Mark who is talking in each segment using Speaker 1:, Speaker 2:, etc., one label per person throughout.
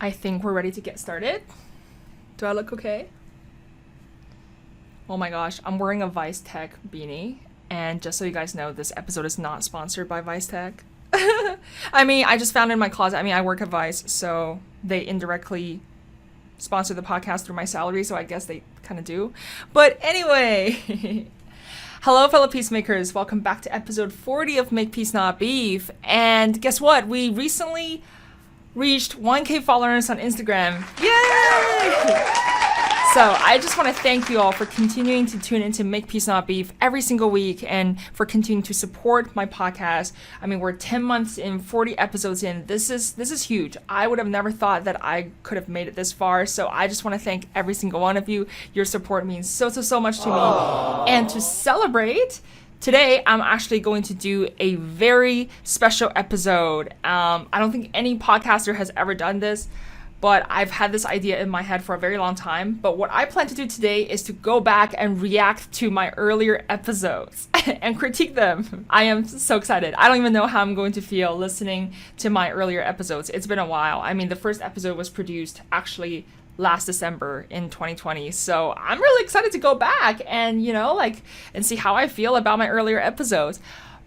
Speaker 1: I think we're ready to get started. Do I look okay? Oh my gosh, I'm wearing a Vice Tech beanie. And just so you guys know, this episode is not sponsored by Vice Tech. I mean, I just found it in my closet. I mean, I work at Vice, so they indirectly sponsor the podcast through my salary, so I guess they kind of do. But anyway, hello, fellow Peacemakers. Welcome back to episode 40 of Make Peace Not Beef. And guess what? We recently reached 1K followers on Instagram. Yay! So I just want to thank you all for continuing to tune into Make Peace Not Beef every single week and for continuing to support my podcast. I mean, we're 10 months in, 40 episodes in. This is huge. I would have never thought that I could have made it this far. So I just want to thank every single one of you. Your support means so much to me. And to celebrate, today, I'm actually going to do a very special episode. I don't think any podcaster has ever done this, but I've had this idea in my head for a very long time. But what I plan to do today is to go back and react to my earlier episodes and critique them. I am so excited. I don't even know how I'm going to feel listening to my earlier episodes. It's been a while. I mean, the first episode was produced actually last December in 2020. So I'm really excited to go back and, and see how I feel about my earlier episodes.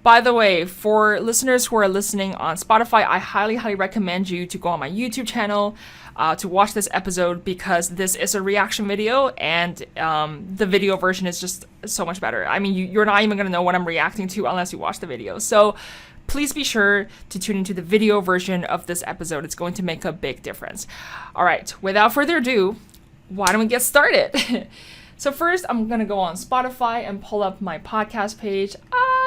Speaker 1: By the way, for listeners who are listening on Spotify, I highly recommend you to go on my YouTube channel to watch this episode because this is a reaction video and the video version is just so much better. I mean, you're not even going to know what I'm reacting to unless you watch the video. So please be sure to tune into the video version of this episode. It's going to make a big difference. All right, without further ado, why don't we get started? So first, I'm going to go on Spotify and pull up my podcast page.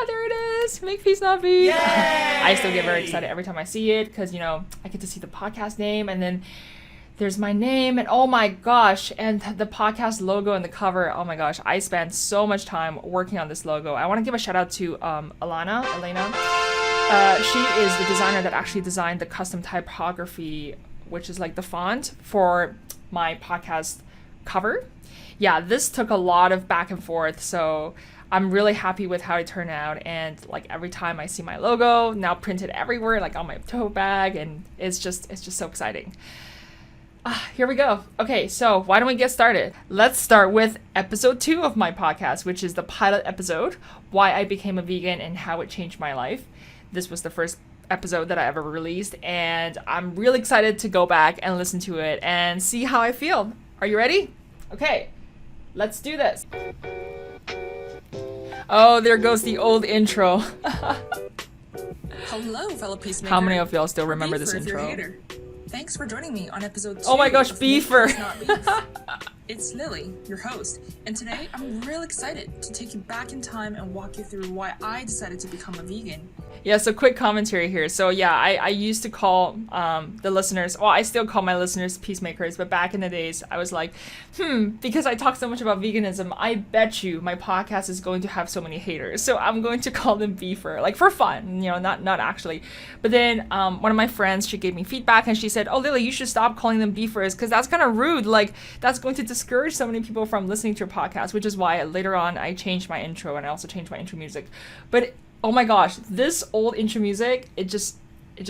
Speaker 1: There it is. Make Peace Not Beef. I still get very excited every time I see it because, I get to see the podcast name and then there's my name and oh my gosh, and the podcast logo and the cover. Oh my gosh, I spent so much time working on this logo. I want to give a shout out to Elena. She is the designer that actually designed the custom typography, which is like the font for my podcast cover. Yeah, this took a lot of back and forth, so I'm really happy with how it turned out. And like every time I see my logo now printed everywhere, like on my tote bag, and it's just so exciting. Here we go. Okay, so why don't we get started? Let's start with episode 2 of my podcast, which is the pilot episode, why I became a vegan and how it changed my life. This was the first episode that I ever released, and I'm really excited to go back and listen to it and see how I feel. Are you ready? Okay, let's do this. Oh, there goes the old intro.
Speaker 2: Hello, fellow Peacemakers.
Speaker 1: How many of y'all still remember this intro?
Speaker 2: Thanks for joining me on episode 2.
Speaker 1: Oh my gosh, beefer.
Speaker 2: It's Lily, your host, and today I'm real excited to take you back in time and walk you through why I decided to become a vegan.
Speaker 1: Yeah, so quick commentary here. So yeah, I used to call the listeners, well, I still call my listeners Peacemakers, but back in the days, I was like, because I talk so much about veganism, I bet you my podcast is going to have so many haters. So I'm going to call them beefer, like for fun, not actually. But then one of my friends, she gave me feedback and she said, oh, Lily, you should stop calling them beefers because that's kind of rude. Like that's going to discourage so many people from listening to your podcast, which is why later on I changed my intro and I also changed my intro music. But oh my gosh, this old intro music, it just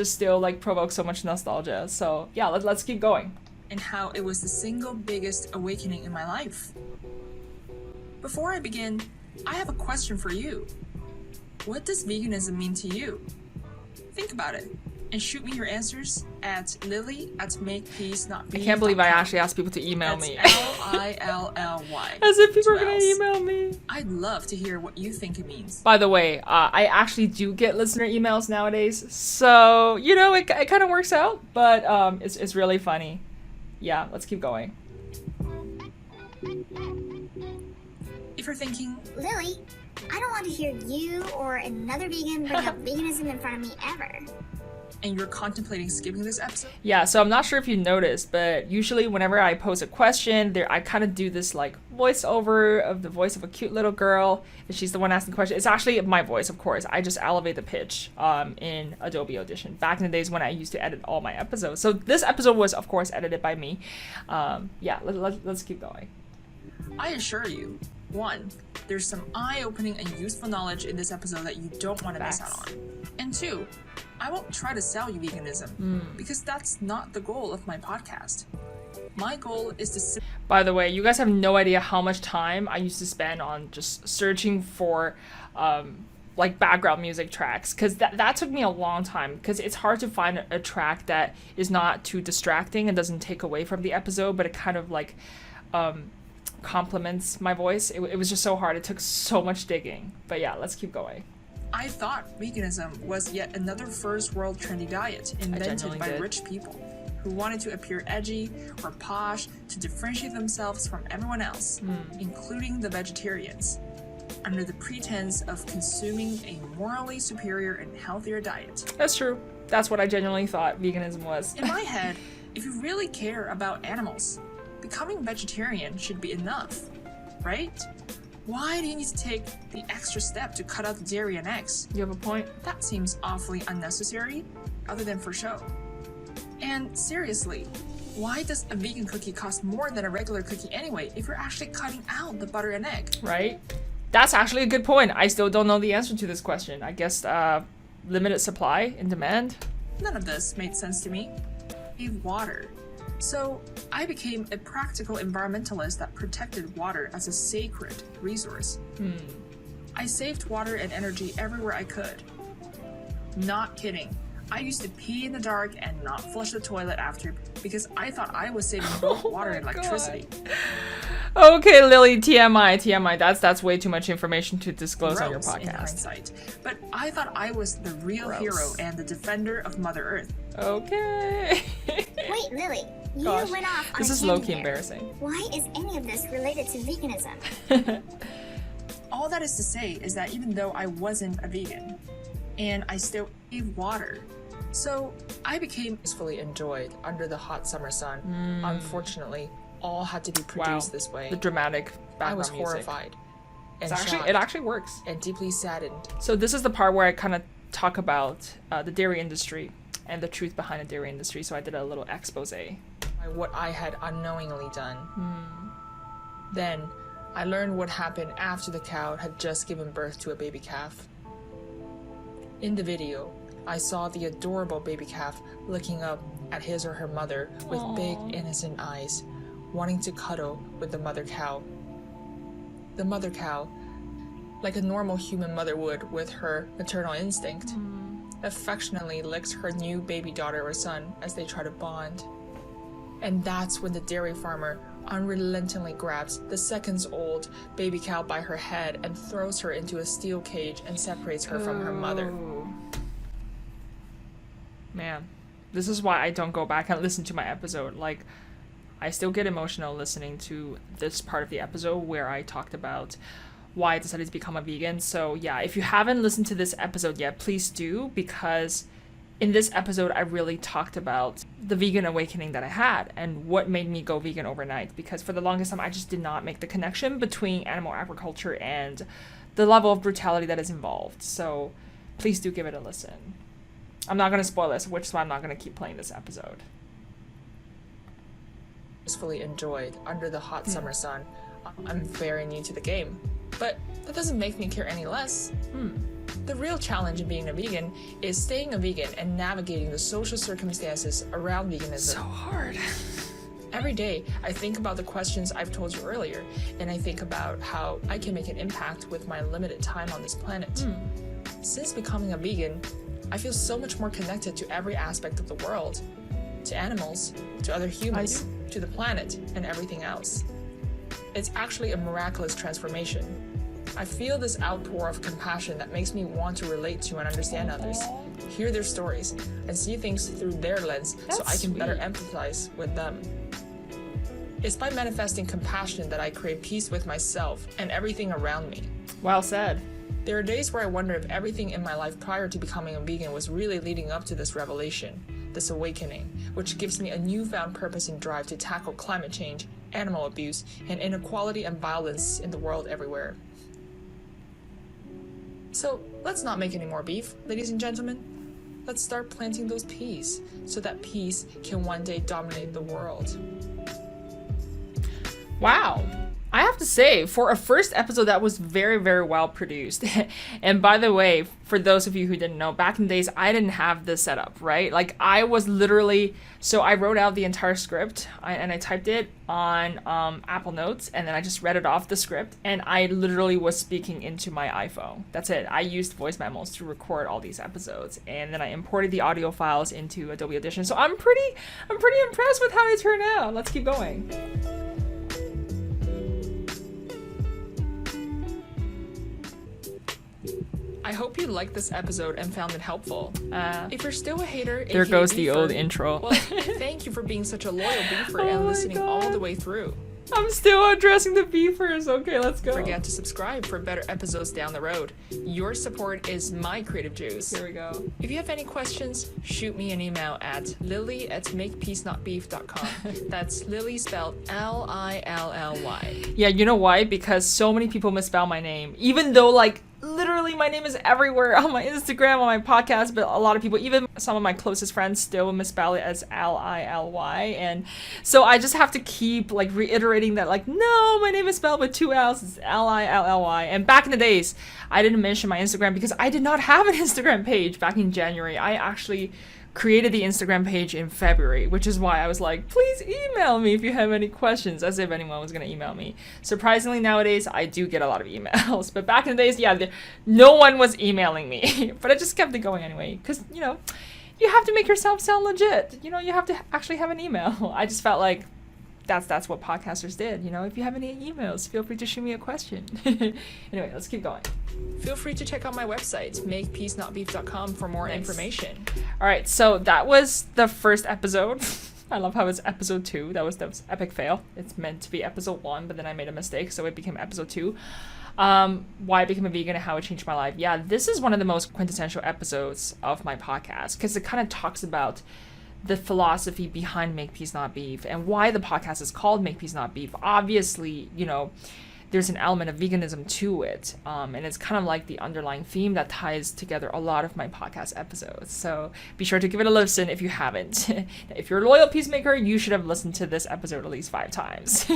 Speaker 1: still like provokes so much nostalgia. So yeah, let's keep going.
Speaker 2: And how it was the single biggest awakening in my life. Before I begin, I have a question for you. What does veganism mean to you? Think about it and shoot me your answers at lily@makepeacenotbeef.com.
Speaker 1: I can't believe I actually asked people to email me.
Speaker 2: Lilly.
Speaker 1: As if people are going to email me.
Speaker 2: I'd love to hear what you think it means.
Speaker 1: By the way, I actually do get listener emails nowadays. So, it kind of works out, but it's really funny. Yeah, let's keep going.
Speaker 2: If you're thinking,
Speaker 3: Lily, I don't want to hear you or another vegan bring up veganism in front of me ever.
Speaker 2: And you're contemplating skipping this episode?
Speaker 1: Yeah, so I'm not sure if you noticed, but usually whenever I pose a question, I kind of do this like voiceover of the voice of a cute little girl, and she's the one asking the question. It's actually my voice, of course. I just elevate the pitch in Adobe Audition back in the days when I used to edit all my episodes. So this episode was, of course, edited by me. Yeah, let's keep going.
Speaker 2: I assure you, 1, there's some eye-opening and useful knowledge in this episode that you don't want to miss out on. And 2, I won't try to sell you veganism because that's not the goal of my podcast. My goal is to
Speaker 1: By the way, you guys have no idea how much time I used to spend on just searching for like background music tracks, because that took me a long time, because it's hard to find a track that is not too distracting and doesn't take away from the episode, but it kind of like complements my voice. It was just so hard. It took so much digging. But yeah, let's keep going.
Speaker 2: I thought veganism was yet another first world trendy diet invented by rich people who wanted to appear edgy or posh to differentiate themselves from everyone else, including the vegetarians, under the pretense of consuming a morally superior and healthier diet.
Speaker 1: That's true. That's what I genuinely thought veganism was.
Speaker 2: In my head, if you really care about animals, becoming vegetarian should be enough, right? Why do you need to take the extra step to cut out the dairy and eggs?
Speaker 1: You have a point?
Speaker 2: That seems awfully unnecessary, other than for show. And seriously, why does a vegan cookie cost more than a regular cookie anyway if you're actually cutting out the butter and egg?
Speaker 1: Right? That's actually a good point. I still don't know the answer to this question. I guess limited supply and demand?
Speaker 2: None of this made sense to me. Save water. So I became a practical environmentalist that protected water as a sacred resource. I saved water and energy everywhere I could. Not kidding. I used to pee in the dark and not flush the toilet after because I thought I was saving both water and electricity.
Speaker 1: Okay, Lily, TMI. That's way too much information to disclose on your
Speaker 2: Gross in
Speaker 1: podcast.
Speaker 2: hindsight. But I thought I was the real hero and the defender of Mother Earth.
Speaker 1: Okay.
Speaker 3: Wait, Lily, you
Speaker 1: Gosh,
Speaker 3: went off on
Speaker 1: this
Speaker 3: a
Speaker 1: is
Speaker 3: tangent
Speaker 1: low-key
Speaker 3: here.
Speaker 1: embarrassing.
Speaker 3: Why is any of this related to veganism?
Speaker 2: All that is to say is that even though I wasn't a vegan, and I still ate water, so I became peacefully enjoyed under the hot summer sun. Unfortunately, all had to be produced this way.
Speaker 1: The dramatic background
Speaker 2: I was
Speaker 1: music.
Speaker 2: horrified and
Speaker 1: It actually works.
Speaker 2: and deeply saddened.
Speaker 1: So this is the part where I kind of talk about the dairy industry and the truth behind the dairy industry. So I did a little expose.
Speaker 2: By what I had unknowingly done. Then I learned what happened after the cow had just given birth to a baby calf. In the video, I saw the adorable baby calf looking up at his or her mother with big innocent eyes, wanting to cuddle with the mother cow. The mother cow, like a normal human mother would with her maternal instinct, affectionately licks her new baby daughter or son as they try to bond. And that's when the dairy farmer unrelentingly grabs the seconds-old baby cow by her head and throws her into a steel cage and separates her from her mother.
Speaker 1: Man, this is why I don't go back and listen to my episode. Like, I still get emotional listening to this part of the episode where I talked about why I decided to become a vegan. So yeah, if you haven't listened to this episode yet, please do, because in this episode, I really talked about the vegan awakening that I had and what made me go vegan overnight. Because for the longest time, I just did not make the connection between animal agriculture and the level of brutality that is involved. So please do give it a listen. I'm not going to spoil this, which is why I'm not going to keep playing this episode.
Speaker 2: Fully enjoyed under the hot summer sun. I'm very new to the game, but that doesn't make me care any less. The real challenge in being a vegan is staying a vegan and navigating the social circumstances around veganism.
Speaker 1: So hard.
Speaker 2: Every day, I think about the questions I've told you earlier, and I think about how I can make an impact with my limited time on this planet. Since becoming a vegan, I feel so much more connected to every aspect of the world, to animals, to other humans, to the planet, and everything else. It's actually a miraculous transformation. I feel this outpour of compassion that makes me want to relate to and understand others, hear their stories, and see things through their lens so I can better empathize with them. It's by manifesting compassion that I create peace with myself and everything around me.
Speaker 1: Well said.
Speaker 2: There are days where I wonder if everything in my life prior to becoming a vegan was really leading up to this revelation, this awakening, which gives me a newfound purpose and drive to tackle climate change, animal abuse, and inequality and violence in the world everywhere. So let's not make any more beef, ladies and gentlemen. Let's start planting those peas so that peace can one day dominate the world.
Speaker 1: Wow. I have to say, for a first episode, that was very, very well produced. And by the way, for those of you who didn't know, back in the days, I didn't have this setup, right? Like, I was literally, so I wrote out the entire script and I typed it on Apple Notes, and then I just read it off the script, and I literally was speaking into my iPhone. That's it. I used voice memos to record all these episodes, and then I imported the audio files into Adobe Audition. So I'm pretty impressed with how they turned out. Let's keep going. I hope you liked this episode and found it helpful. If you're still a hater, there goes the old intro.
Speaker 2: Well, thank you for being such a loyal beefer and listening all the way through.
Speaker 1: I'm still addressing the beefers. Okay, let's go.
Speaker 2: Don't forget to subscribe for better episodes down the road. Your support is my creative juice.
Speaker 1: Here we go.
Speaker 2: If you have any questions, shoot me an email at lily@makepeacenotbeef.com. That's Lily spelled Lilly.
Speaker 1: Yeah, you know why? Because so many people misspell my name. Even though, like, literally my name is everywhere on my Instagram, on my podcast, but a lot of people, even some of my closest friends, still misspell it as Lily. And so I just have to keep, like, reiterating that, like, no, my name is spelled with 2 L's. It's Lilly. And back in the days, I didn't mention my Instagram because I did not have an Instagram page back in January. I actually created the Instagram page in February, which is why I was like, please email me if you have any questions, as if anyone was going to email me. Surprisingly, nowadays, I do get a lot of emails. But back in the days, yeah, no one was emailing me. But I just kept it going anyway, because, you know, you have to make yourself sound legit. You know, you have to actually have an email. I just felt like that's what podcasters did. You know, if you have any emails, feel free to shoot me a question. Anyway, let's keep going.
Speaker 2: Feel free to check out my website, makepeacenotbeef.com, for more information.
Speaker 1: All right, so that was the first episode. I love how it's episode 2. That was epic fail. It's meant to be episode 1, but then I made a mistake, so it became episode 2. Why I became a vegan and how it changed my life. Yeah, this is one of the most quintessential episodes of my podcast because it kind of talks about the philosophy behind Make Peace Not Beef and why the podcast is called Make Peace Not Beef. Obviously, you know, there's an element of veganism to it, and it's kind of like the underlying theme that ties together a lot of my podcast episodes. So be sure to give it a listen if you haven't. If you're a loyal peacemaker, you should have listened to this episode at least 5 times.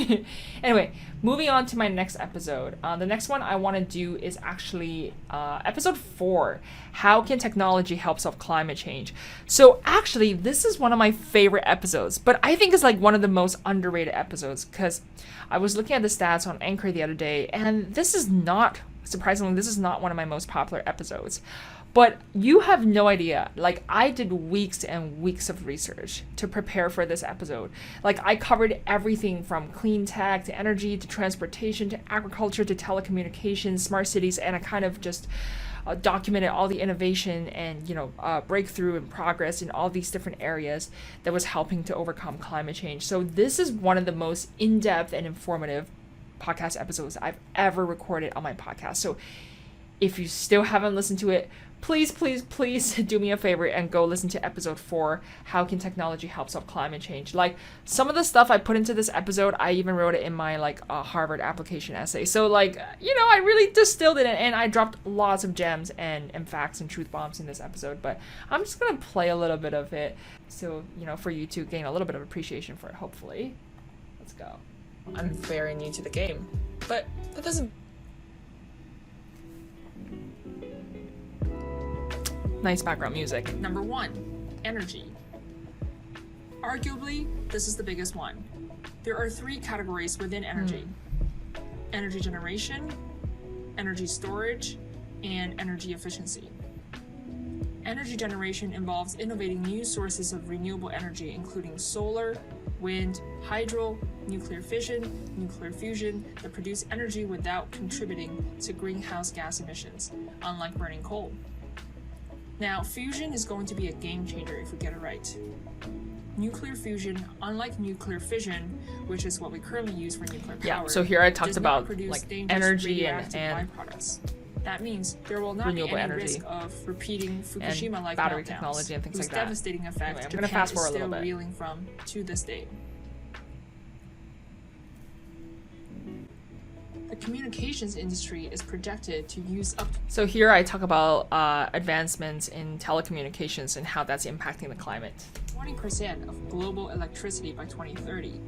Speaker 1: Anyway, moving on to my next episode. The next one I want to do is actually episode 4. How can technology help solve climate change? So actually, this is one of my favorite episodes, but I think it's like one of the most underrated episodes because I was looking at the stats on Anchor the other day, and this is not, surprisingly, this is not one of my most popular episodes. But you have no idea. Like, I did weeks and weeks of research to prepare for this episode. Like, I covered everything from clean tech to energy to transportation to agriculture to telecommunications, smart cities, and I kind of just documented all the innovation and, you know, breakthrough and progress in all these different areas that was helping to overcome climate change. So this is one of the most in-depth and informative podcast episodes I've ever recorded on my podcast. So if you still haven't listened to it, please do me a favor and go listen to episode 4, How Can Technology Help Solve Climate Change? Like, some of the stuff I put into this episode, I even wrote it in my, like, Harvard application essay. So, like, you know, I really distilled it, and I dropped lots of gems and facts and truth bombs in this episode. But I'm just going to play a little bit of it so, you know, for you to gain a little bit of appreciation for it, hopefully. Let's go.
Speaker 2: I'm very new to the game, but that doesn't...
Speaker 1: Nice background music.
Speaker 2: Number 1, energy. Arguably, this is the biggest one. There are 3 categories within energy. Energy generation, energy storage, and energy efficiency. Energy generation involves innovating new sources of renewable energy, including solar, wind, hydro, nuclear fission, nuclear fusion, that produce energy without contributing to greenhouse gas emissions, unlike burning coal. Now, fusion is going to be a game changer if we get it right. Nuclear fusion, unlike nuclear fission, which is what we currently use for nuclear power,
Speaker 1: yeah, so here I talked about
Speaker 2: produce
Speaker 1: like
Speaker 2: energy
Speaker 1: and
Speaker 2: byproducts. That means there will not be
Speaker 1: renewable
Speaker 2: any
Speaker 1: energy
Speaker 2: risk of repeating Fukushima-like
Speaker 1: battery
Speaker 2: meltdowns,
Speaker 1: technology and things
Speaker 2: whose
Speaker 1: like that.
Speaker 2: devastating effect
Speaker 1: Anyway, I'm gonna
Speaker 2: Japan
Speaker 1: fast
Speaker 2: is
Speaker 1: forward a
Speaker 2: still
Speaker 1: little bit.
Speaker 2: reeling from to this day. The communications industry is projected to use up to
Speaker 1: So here I talk about advancements in telecommunications and how that's impacting the climate.
Speaker 2: 20% of global electricity by 2030.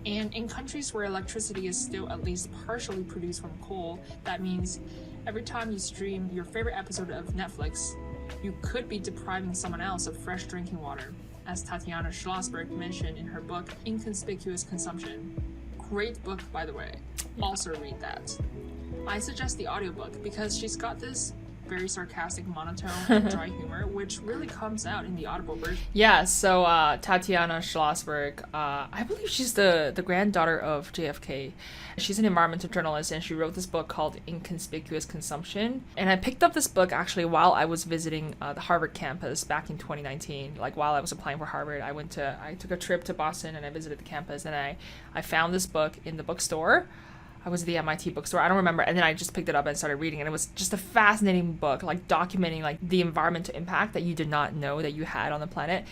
Speaker 2: And in countries where electricity is still at least partially produced from coal, that means every time you stream your favorite episode of Netflix, you could be depriving someone else of fresh drinking water, as Tatiana Schlossberg mentioned in her book Inconspicuous Consumption. Great book, by the way. Also read that. I suggest the audiobook because she's got this very sarcastic monotone and dry humor, which really comes out in the audible version.
Speaker 1: Yeah, so Tatiana Schlossberg, I believe she's the granddaughter of JFK. She's an environmental journalist, and she wrote this book called Inconspicuous Consumption. And I picked up this book actually while I was visiting the Harvard campus back in 2019. Like while I was applying for Harvard, I took a trip to Boston and I visited the campus, and I found this book in the bookstore. I was at the MIT bookstore, I don't remember, and then I just picked it up and started reading, and it was just a fascinating book, like documenting like the environmental impact that you did not know that you had on the planet.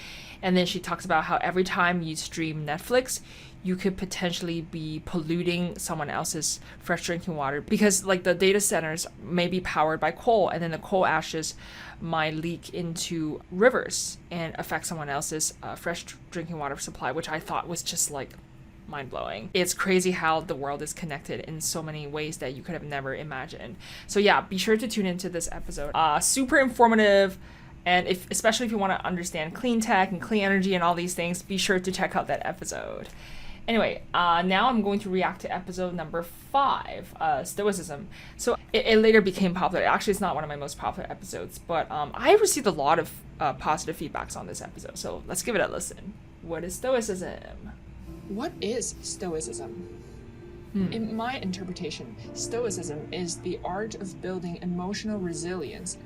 Speaker 1: And then she talks about how every time you stream Netflix, you could potentially be polluting someone else's fresh drinking water, because like the data centers may be powered by coal, and then the coal ashes might leak into rivers and affect someone else's fresh drinking water supply, which I thought was just like mind-blowing. It's crazy how the world is connected in so many ways that you could have never imagined. So yeah, be sure to tune into this episode. Super informative, and especially if you want to understand clean tech and clean energy and all these things, be sure to check out that episode. Anyway, now I'm going to react to episode number 5, Stoicism. So it later became popular. Actually, it's not one of my most popular episodes, but I received a lot of positive feedbacks on this episode, so let's give it a listen. What is Stoicism?
Speaker 2: What is Stoicism? In my interpretation, Stoicism is the art of building emotional resilience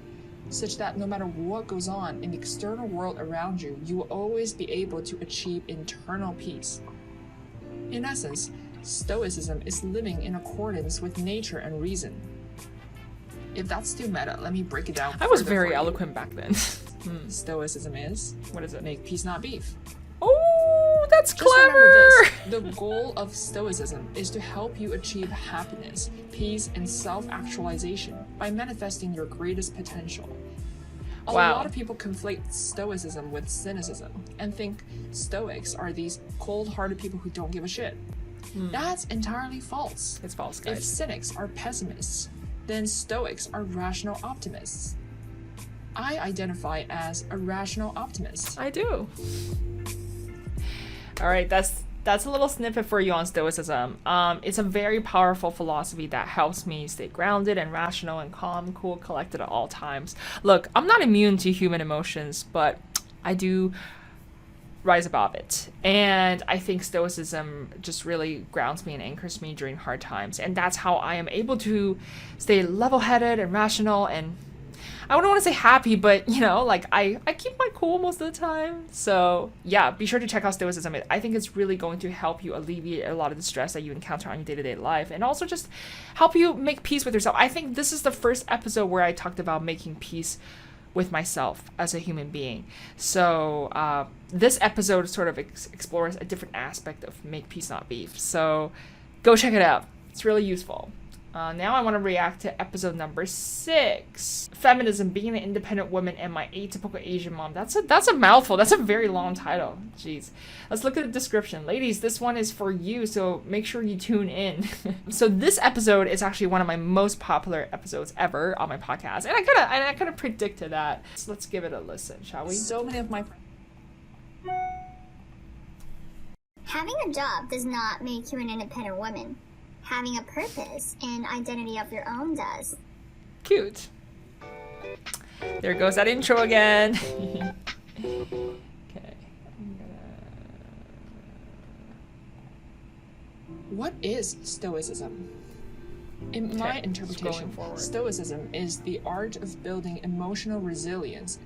Speaker 2: such that no matter what goes on in the external world around you, you will always be able to achieve internal peace. In essence, Stoicism is living in accordance with nature and reason. If that's too meta, let me break it down.
Speaker 1: I was very eloquent back then.
Speaker 2: Stoicism is,
Speaker 1: what is it?
Speaker 2: Make peace, not beef.
Speaker 1: Oh, that's
Speaker 2: Just
Speaker 1: clever!
Speaker 2: remember this, the goal of Stoicism is to help you achieve happiness, peace, and self-actualization by manifesting your greatest potential. A lot of people conflate Stoicism with cynicism and think Stoics are these cold-hearted people who don't give a shit. That's entirely false.
Speaker 1: It's false, guys.
Speaker 2: If cynics are pessimists, then Stoics are rational optimists. I identify as a rational optimist.
Speaker 1: I do. All right, that's a little snippet for you on Stoicism. It's a very powerful philosophy that helps me stay grounded and rational and calm, cool, collected at all times. Look, I'm not immune to human emotions, but I do rise above it. And I think Stoicism just really grounds me and anchors me during hard times. And that's how I am able to stay level-headed and rational, and I wouldn't want to say happy, but you know, like I keep my cool most of the time. So yeah, be sure to check out Stoicism. I think it's really going to help you alleviate a lot of the stress that you encounter on your day-to-day life, and also just help you make peace with yourself. I think this is the first episode where I talked about making peace with myself as a human being. So this episode sort of explores a different aspect of make peace, not beef. So go check it out. It's really useful. Now I want to react to episode number 6. Feminism, being an independent woman and my atypical Asian mom. That's a mouthful. That's a very long title. Jeez. Let's look at the description. Ladies, this one is for you, so make sure you tune in. So this episode is actually one of my most popular episodes ever on my podcast. And I kind of predicted that. So let's give it a listen, shall we?
Speaker 2: So many of my
Speaker 3: Having a job does not make you an independent woman. Having a purpose and identity of your own does.
Speaker 1: Cute. There goes that intro again. Okay.
Speaker 2: What is Stoicism? In my interpretation, Stoicism is the art of building emotional resilience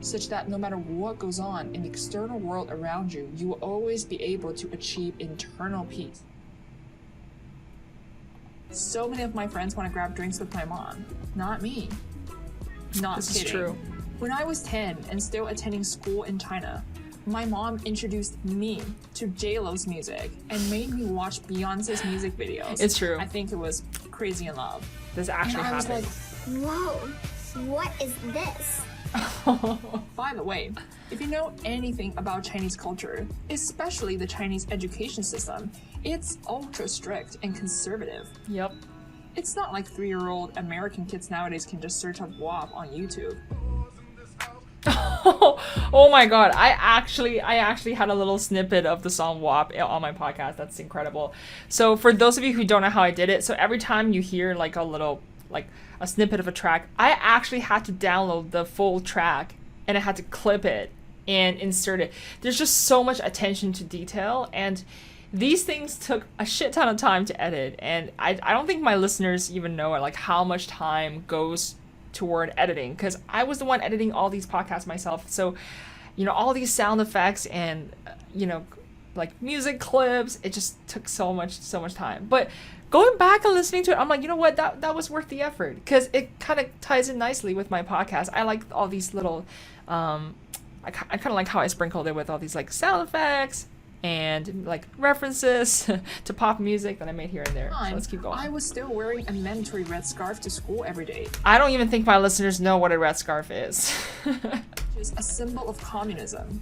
Speaker 2: such that no matter what goes on in the external world around you, you will always be able to achieve internal peace. So many of my friends want to grab drinks with my mom. Not me. Not
Speaker 1: This
Speaker 2: kidding.
Speaker 1: is true.
Speaker 2: When I was 10 and still attending school in China, my mom introduced me to J-Lo's music and made me watch Beyonce's music videos.
Speaker 1: It's true.
Speaker 2: I think it was Crazy in Love.
Speaker 1: This actually
Speaker 2: And I was
Speaker 1: happened.
Speaker 3: Whoa, what is this?
Speaker 2: By the way, if you know anything about Chinese culture, especially the Chinese education system, It's ultra strict and conservative.
Speaker 1: Yep.
Speaker 2: It's not like 3-year-old American kids nowadays can just search up WAP on YouTube.
Speaker 1: Oh my god, I actually had a little snippet of the song WAP on my podcast. That's incredible. So for those of you who don't know how I did it, so every time you hear like a little, like a snippet of a track, I actually had to download the full track and I had to clip it and insert it. There's just so much attention to detail, and these things took a shit ton of time to edit, and I don't think my listeners even know like how much time goes toward editing, because I was the one editing all these podcasts myself. So, you know, all these sound effects and, you know, like music clips, it just took so much time. But going back and listening to it, I'm like, you know what, that was worth the effort, because it kind of ties in nicely with my podcast. I like all these little, I kind of like how I sprinkled it with all these like sound effects and like references to pop music that I made here and there. So let's keep going.
Speaker 2: I was still wearing a mandatory red scarf to school every day.
Speaker 1: I don't even think my listeners know what a red scarf is.
Speaker 2: Which is a symbol of communism.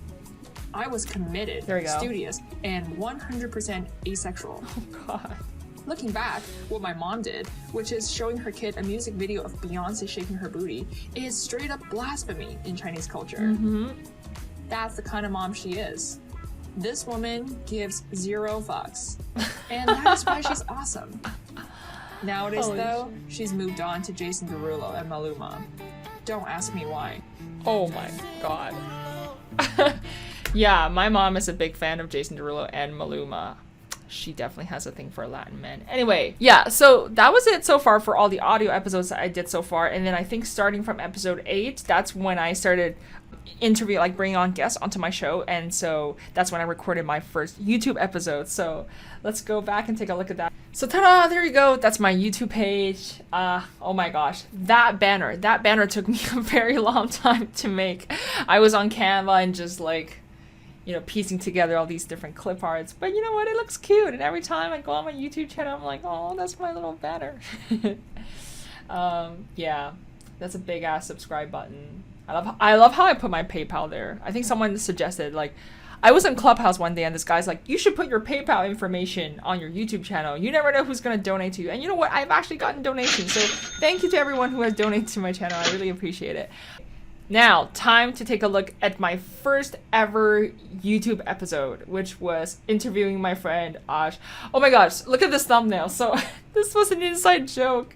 Speaker 2: I was committed, studious, and 100% asexual.
Speaker 1: Oh god.
Speaker 2: Looking back, what my mom did, which is showing her kid a music video of Beyonce shaking her booty, is straight up blasphemy in Chinese culture.
Speaker 1: Mm-hmm.
Speaker 2: That's the kind of mom she is. This woman gives 0 fucks. And that's why she's awesome. Nowadays, though, she's moved on to Jason Derulo and Maluma. Don't ask me why.
Speaker 1: Oh my god. Yeah, my mom is a big fan of Jason Derulo and Maluma. She definitely has a thing for Latin men. Anyway, yeah, so that was it so far for all the audio episodes that I did so far. And then I think starting from episode 8, that's when I started bringing on guests onto my show. And so that's when I recorded my first YouTube episode. So let's go back and take a look at that. So ta-da, there you go. That's my YouTube page. Oh my gosh, that banner took me a very long time to make. I was on Canva and just like, you know, piecing together all these different clip arts. But you know what? It looks cute. And every time I go on my YouTube channel, I'm like, oh, that's my little banner. Yeah, that's a big ass subscribe button. I love how I put my PayPal there. I think someone suggested, like, I was in Clubhouse one day and this guy's like, you should put your PayPal information on your YouTube channel. You never know who's going to donate to you. And you know what? I've actually gotten donations. So thank you to everyone who has donated to my channel. I really appreciate it. Now, time to take a look at my first ever YouTube episode, which was interviewing my friend Ash. Oh my gosh, look at this thumbnail. So this was an inside joke.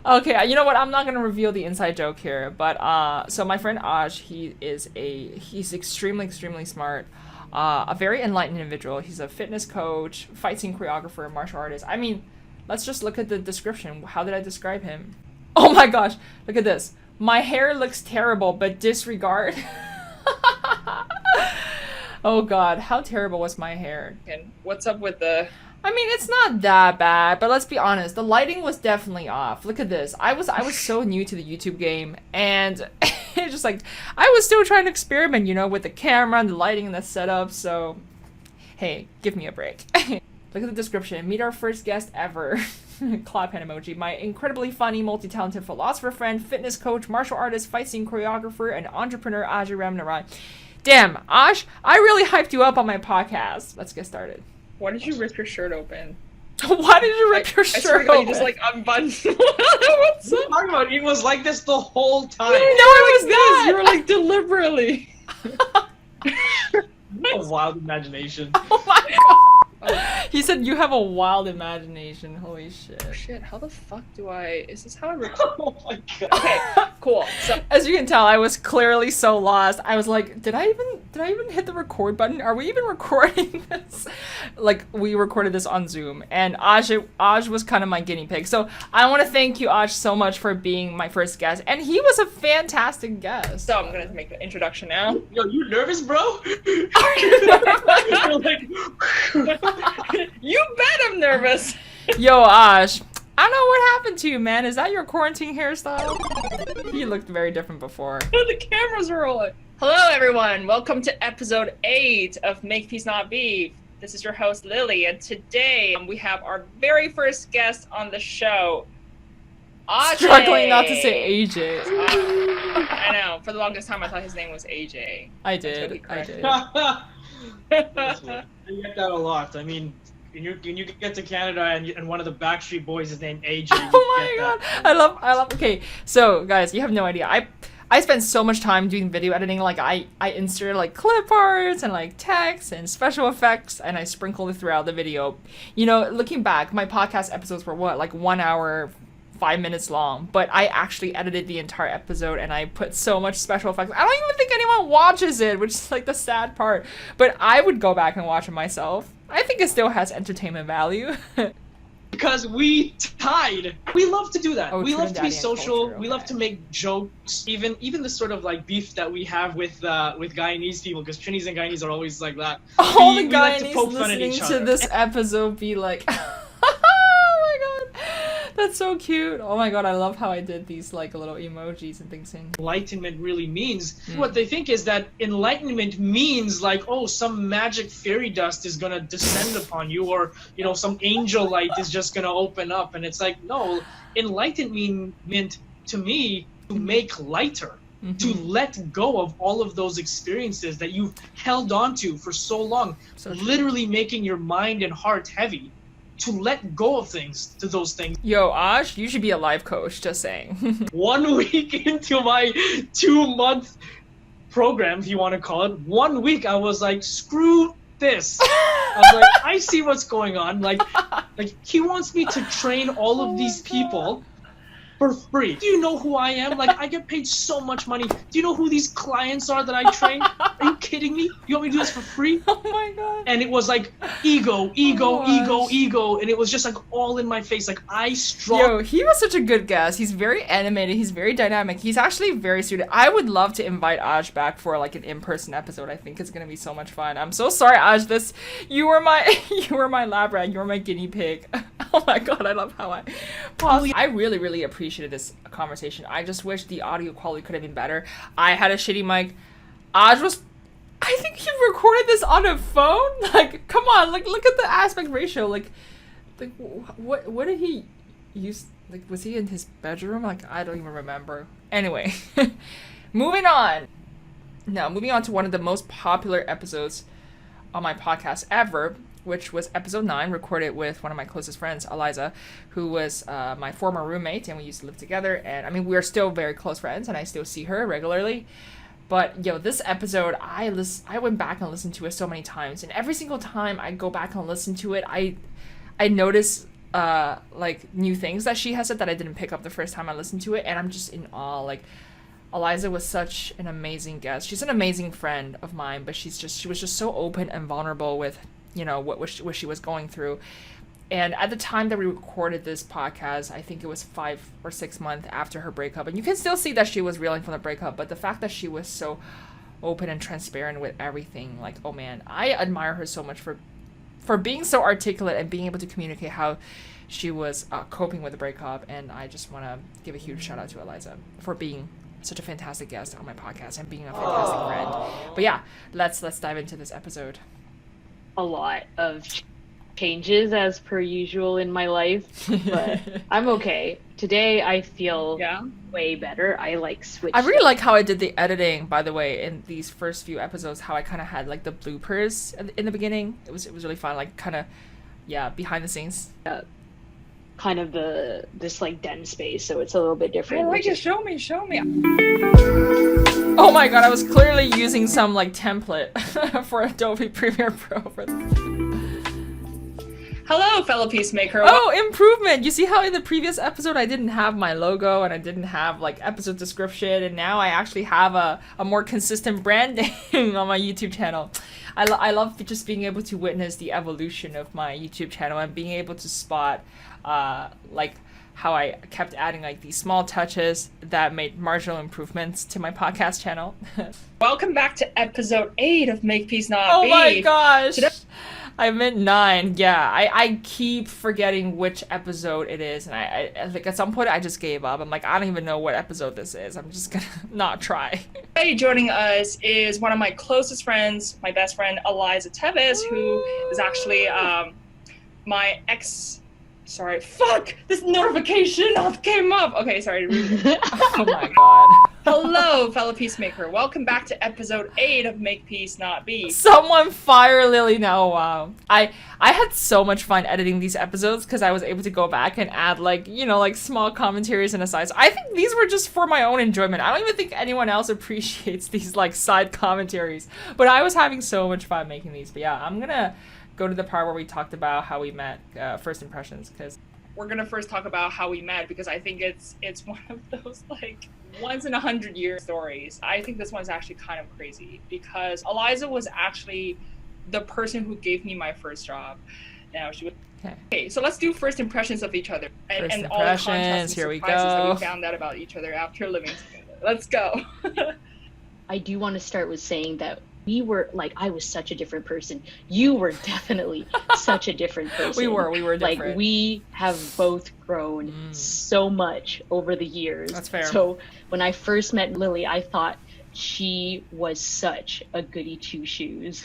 Speaker 1: Okay, you know what? I'm not gonna reveal the inside joke here, but so my friend Ash, he's extremely smart, a very enlightened individual. He's a fitness coach, fight scene choreographer, martial artist. I mean, let's just look at the description. How did I describe him? Oh my gosh, look at this. My hair looks terrible, but disregard. Oh god, how terrible was my hair? And what's up with the... I mean, it's not that bad, but let's be honest. The lighting was definitely off. Look at this. I was so new to the YouTube game, and it's just like, I was still trying to experiment, you know, with the camera and the lighting and the setup, so hey, give me a break. Look at the description. Meet our first guest ever. Clap hand emoji. My incredibly funny, multi-talented philosopher friend, fitness coach, martial artist, fight scene choreographer, and entrepreneur Ajay Ramnarai. Damn, Ash, I really hyped you up on my podcast. Let's get started.
Speaker 4: Why did you rip your shirt open?
Speaker 1: Why did you rip your shirt open?
Speaker 4: You just like unbuttoned. What's up?
Speaker 5: Talking about it was like this the whole time.
Speaker 1: No, it was not.
Speaker 4: You were like deliberately.
Speaker 5: A wild imagination.
Speaker 1: Oh my god. He said you have a wild imagination. Holy shit.
Speaker 4: Oh shit, how the fuck do I... Is this how I record?
Speaker 5: Oh my god.
Speaker 4: Okay, cool. So,
Speaker 1: as you can tell, I was clearly so lost. I was like, did I even hit the record button? Are we even recording this? Like, we recorded this on Zoom, and Aj was kind of my guinea pig. So I want to thank you, Aj, so much for being my first guest, and he was a fantastic guest.
Speaker 4: so I'm gonna make the introduction now.
Speaker 5: Yo, you nervous, bro?
Speaker 1: Are you nervous?
Speaker 5: You're like...
Speaker 4: You bet I'm nervous.
Speaker 1: Yo, Aj, I don't know what happened to you, man. Is that your quarantine hairstyle? You looked very different before.
Speaker 4: The cameras are rolling. Hello, everyone. Welcome to episode 8 of Make Peace Not Beef. This is your host, Lilly, and today we have our very first guest on the show, Ajay.
Speaker 1: Struggling not to say AJ.
Speaker 4: I know. For the longest time, I thought his name was AJ.
Speaker 1: I did.
Speaker 4: I
Speaker 5: I get that a lot. I mean, when you get to Canada and one of the Backstreet Boys is named AJ.
Speaker 1: Oh my god, I love. Okay, so guys, you have no idea. I spend so much time doing video editing. Like I insert like clip arts and like text and special effects, and I sprinkle it throughout the video. You know, looking back, my podcast episodes were what, like 1 hour, 5 minutes long, but I actually edited the entire episode and I put so much special effects. I don't even think anyone watches it, which is like the sad part. But I would go back and watch it myself. I think it still has entertainment value.
Speaker 5: Because we tied. We love to do that.
Speaker 1: Oh,
Speaker 5: we love to be
Speaker 1: Trinidadian
Speaker 5: social.
Speaker 1: culture,
Speaker 5: We love
Speaker 1: okay.
Speaker 5: to make jokes. Even the sort of like beef that we have with Guyanese people, because Trinis and Guyanese are always like that.
Speaker 1: All the
Speaker 5: we like to
Speaker 1: Guyanese
Speaker 5: poke fun at
Speaker 1: listening
Speaker 5: each
Speaker 1: to
Speaker 5: other.
Speaker 1: this episode be like, oh my god, that's so cute. Oh my god, I love how I did these like little emojis and things in.
Speaker 5: Enlightenment really means. What they think is that enlightenment means like, oh, some magic fairy dust is gonna descend upon you, or you know, some angel light is just gonna open up, and it's like, no, enlightenment meant to me to make lighter. To let go of all of those experiences that you've held on to for so long,
Speaker 1: So
Speaker 5: literally making your mind and heart heavy. To let go of those things.
Speaker 1: Yo, Ash, you should be a life coach, just saying.
Speaker 5: 1 week into my 2-month program, if you want to call it, 1 week I was like, screw this. I was like, I see what's going on. Like he wants me to train all of these people for free. Do you know who I am? Like, I get paid so much money. Do you know who these clients are that I train? Are you kidding me? You want me to do this for free?
Speaker 1: Oh my god.
Speaker 5: And it was like ego, and it was just like all in my face. Like I struggled.
Speaker 1: Yo, he was such a good guest. He's very animated. He's very dynamic. He's actually very suited. I would love to invite Aj back for like an in-person episode. I think it's gonna be so much fun. I'm so sorry, Aj. You were my lab rat. You were my guinea pig. Oh my god, I love how I really appreciated this conversation. I just wish the audio quality could have been better. I had a shitty mic. I think he recorded this on a phone. Like, come on, like look at the aspect ratio. Like what did he use? Like, was he in his bedroom? Like, I don't even remember. Anyway, moving on. Now, moving on to one of the most popular episodes on my podcast ever, which was episode 9, recorded with one of my closest friends, Eliza, who was my former roommate, and we used to live together. And I mean, we're still very close friends, and I still see her regularly. But yo, this episode, I went back and listened to it so many times, and every single time I go back and listen to it, I notice like new things that she has said that I didn't pick up the first time I listened to it, and I'm just in awe. Like, Eliza was such an amazing guest. She's an amazing friend of mine, but she was just so open and vulnerable with, you know, what she was going through. And at the time that we recorded this podcast, I think it was 5 or 6 months after her breakup. And you can still see that she was reeling from the breakup, but the fact that she was so open and transparent with everything, like, oh man, I admire her so much for being so articulate and being able to communicate how she was coping with the breakup. And I just want to give a huge shout out to Eliza for being such a fantastic guest on my podcast and being a fantastic friend. But yeah, let's dive into this episode.
Speaker 6: A lot of changes as per usual in my life, but I'm okay. Today I feel way better. I like switched.
Speaker 1: I really like how I did the editing, by the way, in these first few episodes, how I kind of had like the bloopers in the beginning. It was really fun, like kind of, behind the scenes.
Speaker 6: Kind of this like den space, so it's a little bit different.
Speaker 4: I like it. Show me.
Speaker 1: Oh my god, I was clearly using some like template for Adobe Premiere Pro for
Speaker 4: Hello, fellow Peacemaker.
Speaker 1: Oh, improvement! You see how in the previous episode I didn't have my logo and I didn't have like episode description, and now I actually have a more consistent branding on my YouTube channel. I love just being able to witness the evolution of my YouTube channel and being able to spot like how I kept adding like these small touches that made marginal improvements to my podcast channel.
Speaker 4: Welcome back to episode 8 of Make Peace Not
Speaker 1: Oh
Speaker 4: Beef.
Speaker 1: my gosh! I meant 9. Yeah, I keep forgetting which episode it is, and I like at some point I just gave up. I'm like, I don't even know what episode this is. I'm just gonna not try.
Speaker 4: Today joining us is one of my closest friends, my best friend Eliza Tevis, who is actually my ex Sorry, fuck! This notification came up! Okay, sorry.
Speaker 1: Oh my god.
Speaker 4: Hello, fellow Peacemaker. Welcome back to episode 8 of Make Peace Not Be.
Speaker 1: Someone fire Lily now. Wow. I had so much fun editing these episodes because I was able to go back and add like, you know, like small commentaries and asides. I think these were just for my own enjoyment. I don't even think anyone else appreciates these like side commentaries. But I was having so much fun making these. But yeah, I'm gonna go to the part where we talked about how we met, first impressions, because
Speaker 4: we're gonna first talk about how we met because I think it's one of those like once in 100-year stories. I think this one's actually kind of crazy because Eliza was actually the person who gave me my first job. Now she was okay. So let's do first impressions of each other and all the contrasts and
Speaker 1: here we
Speaker 4: surprises that
Speaker 1: go.
Speaker 4: we found out about each other after living together. Let's go.
Speaker 6: I do want to start with saying that we were like, I was such a different person. You were definitely such a different person.
Speaker 1: we were different.
Speaker 6: Like, we have both grown so much over the years.
Speaker 1: That's fair.
Speaker 6: So when I first met Lily, I thought she was such a goody two shoes.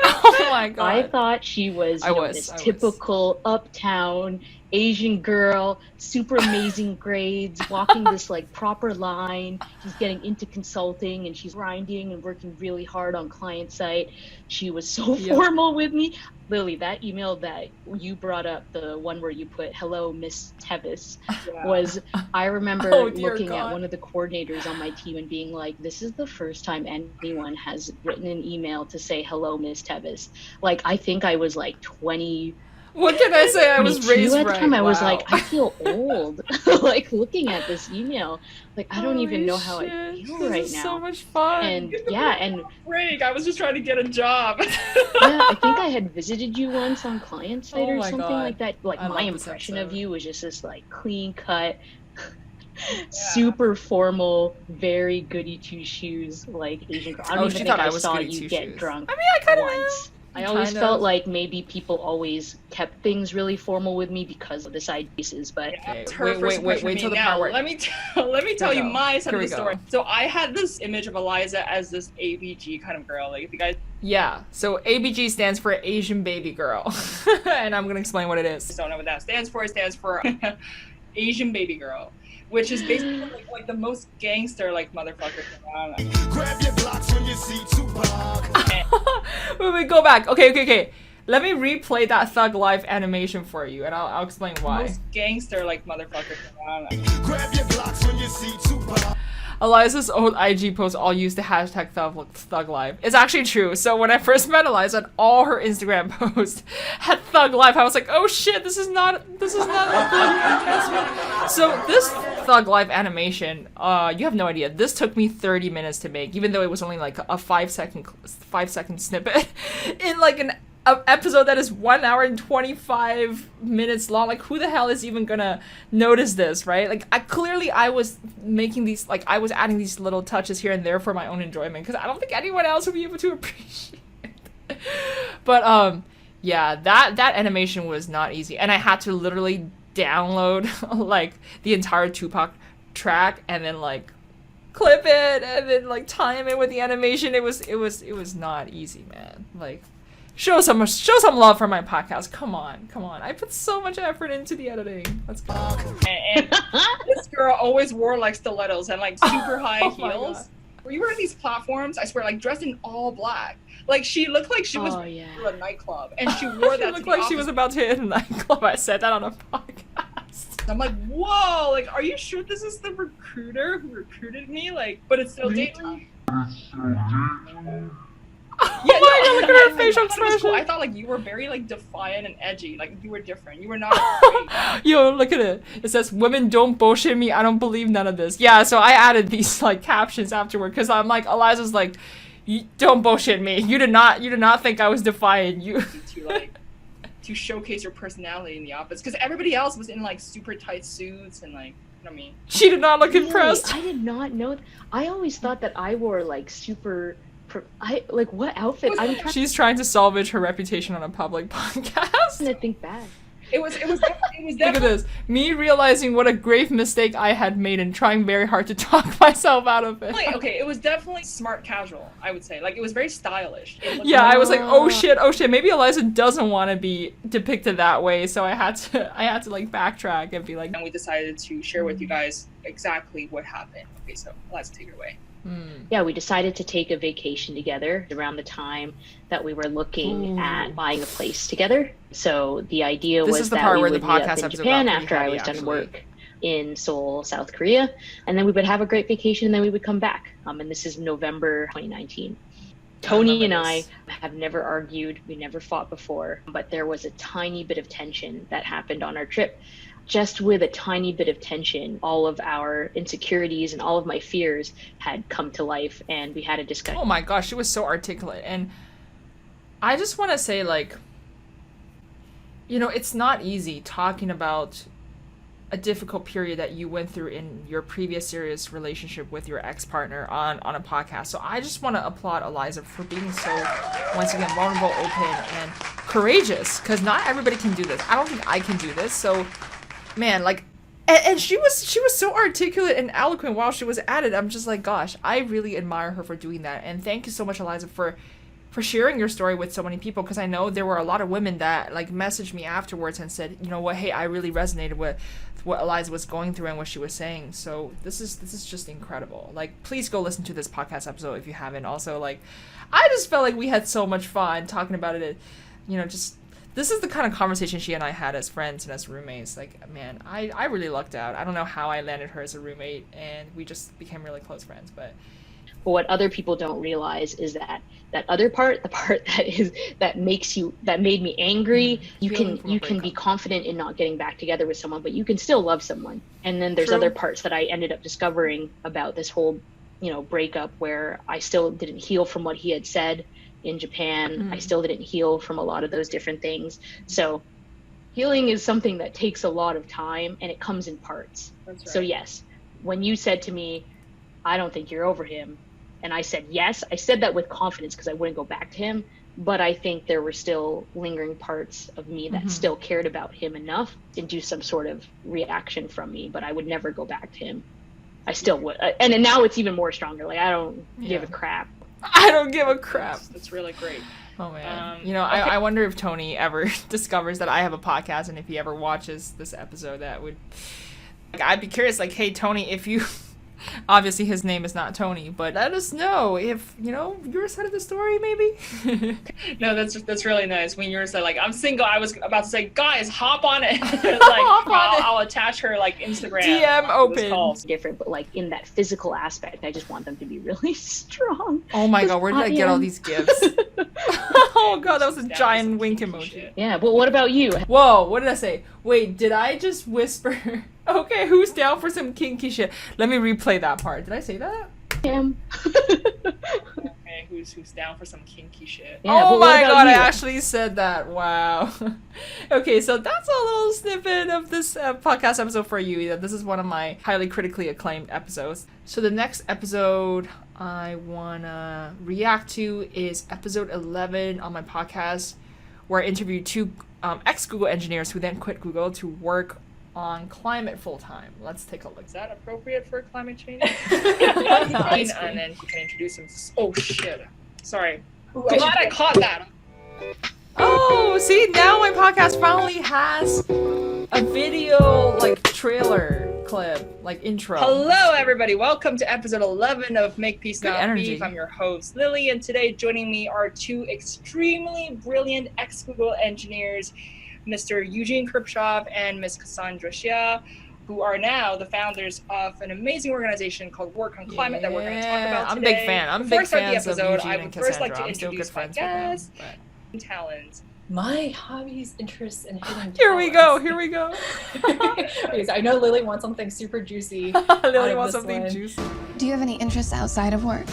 Speaker 1: Oh my god.
Speaker 6: I thought she was, this typical uptown Asian girl, super amazing grades, walking this like proper line. She's getting into consulting and she's grinding and working really hard on client side. She was so formal with me. Lily, that email that you brought up, the one where you put "Hello, Miss Tevis," was, I remember looking at one of the coordinators on my team and being like, this is the first time anyone has written an email to say "Hello, Miss Tevis." Like, I think I was like 20.
Speaker 1: What can I say? I was raised
Speaker 6: at the
Speaker 1: right.
Speaker 6: time. I was like, I feel old. Like, looking at this email, like, I don't even know how I feel
Speaker 1: this
Speaker 6: right
Speaker 1: is
Speaker 6: now.
Speaker 1: So much fun.
Speaker 6: And yeah, and
Speaker 4: break. I was just trying to get a job.
Speaker 6: Yeah, I think I had visited you once on client side or something like that. Like, my impression of you was just this like clean cut, super formal, very goody two shoes like Asian girl. I don't even think I saw you get drunk.
Speaker 1: I mean, I kind of
Speaker 6: once. I always felt like maybe people always kept things really formal with me because of the side pieces, but
Speaker 1: wait till the part where...
Speaker 4: Let me tell you my side of the story. So I had this image of Eliza as this ABG kind of girl. Like, if you guys...
Speaker 1: Yeah, so ABG stands for Asian Baby Girl. And I'm gonna explain what it is.
Speaker 4: Don't know what that stands for. It stands for Asian Baby Girl, which is basically like the most gangster like motherfucker around.
Speaker 7: Grab your blocks when you see Tupac.
Speaker 1: Wait, go back. Okay. Let me replay that Thug Life animation for you, and I'll explain why.
Speaker 4: Most gangster like motherfucker around.
Speaker 7: Grab your blocks when you see Tupac.
Speaker 1: Eliza's old IG posts all use the hashtag Thug Life. It's actually true. So when I first met Eliza, all her Instagram posts had Thug Life. I was like, oh shit, this is not a good investment. So this Thug Life animation, you have no idea. This took me 30 minutes to make, even though it was only like a 5-second snippet in like an episode that is 1 hour and 25 minutes long. Like, who the hell is even gonna notice this, right? Like, I was making these, like, I was adding these little touches here and there for my own enjoyment because I don't think anyone else would be able to appreciate it. But yeah, that animation was not easy, and I had to literally download like the entire Tupac track and then like clip it and then like time it with the animation. It was not easy, man. Like, show some love for my podcast. Come on. I put so much effort into the editing. Let's go.
Speaker 4: And this girl always wore like stilettos and like super high heels. Were you wearing these platforms? I swear, like dressed in all black. Like, she looked like she was to a nightclub, and she wore that.
Speaker 1: She looked like she was about to hit a nightclub. I said that on a podcast.
Speaker 4: I'm like, whoa! Like, are you sure this is the recruiter who recruited me? Like, but it's still daytime.
Speaker 1: Yeah, look at her facial expression.
Speaker 4: Cool. I thought like you were very like defiant and edgy. Like, you were different. You were not afraid.
Speaker 1: Yo, look at it. It says, "Women don't bullshit me. I don't believe none of this." Yeah, so I added these like captions afterward because I'm like, Eliza's like, "You don't bullshit me. You did not think I was defiant. You."
Speaker 4: To showcase your personality in the office, because everybody else was in like super tight suits and like, you know what I mean.
Speaker 1: She did not look impressed.
Speaker 6: I did not know. I always thought that I wore like super. What outfit?
Speaker 1: She's trying to salvage her reputation on a public podcast.
Speaker 6: I think back.
Speaker 4: It was definitely.
Speaker 1: Look at this. Me realizing what a grave mistake I had made and trying very hard to talk myself out of it.
Speaker 4: Okay, it was definitely smart casual, I would say. Like, it was very stylish.
Speaker 1: Yeah, I was like, oh shit, maybe Eliza doesn't want to be depicted that way, so I had to like backtrack and be like...
Speaker 4: And we decided to share with you guys exactly what happened. Okay, so Eliza, take it away.
Speaker 6: Yeah, we decided to take a vacation together around the time that we were looking at buying a place together. So the idea was that we would meet up in Japan after I was done work in Seoul, South Korea, and then we would have a great vacation, and then we would come back. And this is November 2019. Tony and I have never argued, we never fought before, but there was a tiny bit of tension that happened on our trip. Just with a tiny bit of tension, all of our insecurities and all of my fears had come to life, and we had a discussion.
Speaker 1: Oh my gosh, she was so articulate. And I just want to say, like, you know, it's not easy talking about a difficult period that you went through in your previous serious relationship with your ex-partner on a podcast. So I just want to applaud Eliza for being so, once again, vulnerable, open, and courageous, because not everybody can do this. I don't think I can do this. So man, like, and she was so articulate and eloquent while she was at it. I'm just like, gosh, I really admire her for doing that. And thank you so much, Eliza, for sharing your story with so many people, because I know there were a lot of women that like messaged me afterwards and said, you know what, hey, I really resonated with what Eliza was going through and what she was saying. So this is just incredible. Like, please go listen to this podcast episode if you haven't. Also, like, I just felt like we had so much fun talking about it. You know, just this is the kind of conversation she and I had as friends and as roommates. Like, man, I really lucked out. I don't know how I landed her as a roommate, and we just became really close friends. But
Speaker 6: what other people don't realize is that other part, the part that made me angry, you can be confident in not getting back together with someone, but you can still love someone. And then there's other parts that I ended up discovering about this whole, you know, breakup, where I still didn't heal from what he had said in Japan. I still didn't heal from a lot of those different things. So healing is something that takes a lot of time, and it comes in parts. That's right. So yes, when you said to me, I don't think you're over him, and I said yes, I said that with confidence because I wouldn't go back to him, but I think there were still lingering parts of me that still cared about him enough to do some sort of reaction from me, but I would never go back to him. I still would. And then now it's even more stronger. Like, I don't give a crap.
Speaker 1: I don't give a crap.
Speaker 4: That's really great.
Speaker 1: Oh man. You know, okay. I wonder if Tony ever discovers that I have a podcast, and if he ever watches this episode, that would, like, I'd be curious, like, hey Tony, if you obviously his name is not Tony, but let us know if, you know, your side of the story maybe.
Speaker 4: No, that's really nice. When you're like, I'm single, I was about to say, guys, hop on it. Like, I'll attach her like Instagram.
Speaker 1: DM open.
Speaker 6: Different, but like in that physical aspect, I just want them to be really strong.
Speaker 1: Oh my god, where did I get all these gifts? Oh god, that was a giant wink emoji.
Speaker 6: Shit. Yeah, but what about you?
Speaker 1: Whoa, what did I say? Wait, did I just whisper? Okay, who's down for some kinky shit? Let me replay that part. Did I say that?
Speaker 4: Okay, who's down for some kinky shit?
Speaker 1: Yeah, oh my god, I actually said that. Wow. Okay, so that's a little snippet of this podcast episode for you. This is one of my highly critically acclaimed episodes. So the next episode I wanna react to is episode 11 on my podcast, where I interviewed two ex-Google engineers who then quit Google to work on climate full-time. Let's take a look.
Speaker 4: Is that appropriate for climate change? And then you can introduce him. Oh shit. Sorry. I'm glad I caught that.
Speaker 1: Oh, see, now my podcast finally has a video, like, trailer clip, like, intro.
Speaker 4: Hello, everybody. Welcome to episode 11 of Make Peace Not Beef. I'm your host, Lily, and today joining me are two extremely brilliant ex-Google engineers, Mr. Eugene Kripshov and Ms. Cassandra Xia, who are now the founders of an amazing organization called Work on Climate that we're going to talk about today.
Speaker 1: I'm a big fan. I'm a big fan of Eugene
Speaker 4: I would
Speaker 1: and
Speaker 4: first
Speaker 1: Cassandra.
Speaker 4: like to introduce my guests and talents.
Speaker 8: My hobbies, interests, and hidden talents.
Speaker 1: Here we go.
Speaker 8: Because I know Lily wants something super juicy.
Speaker 1: Lily wants something juicy.
Speaker 9: Do you have any interests outside of work?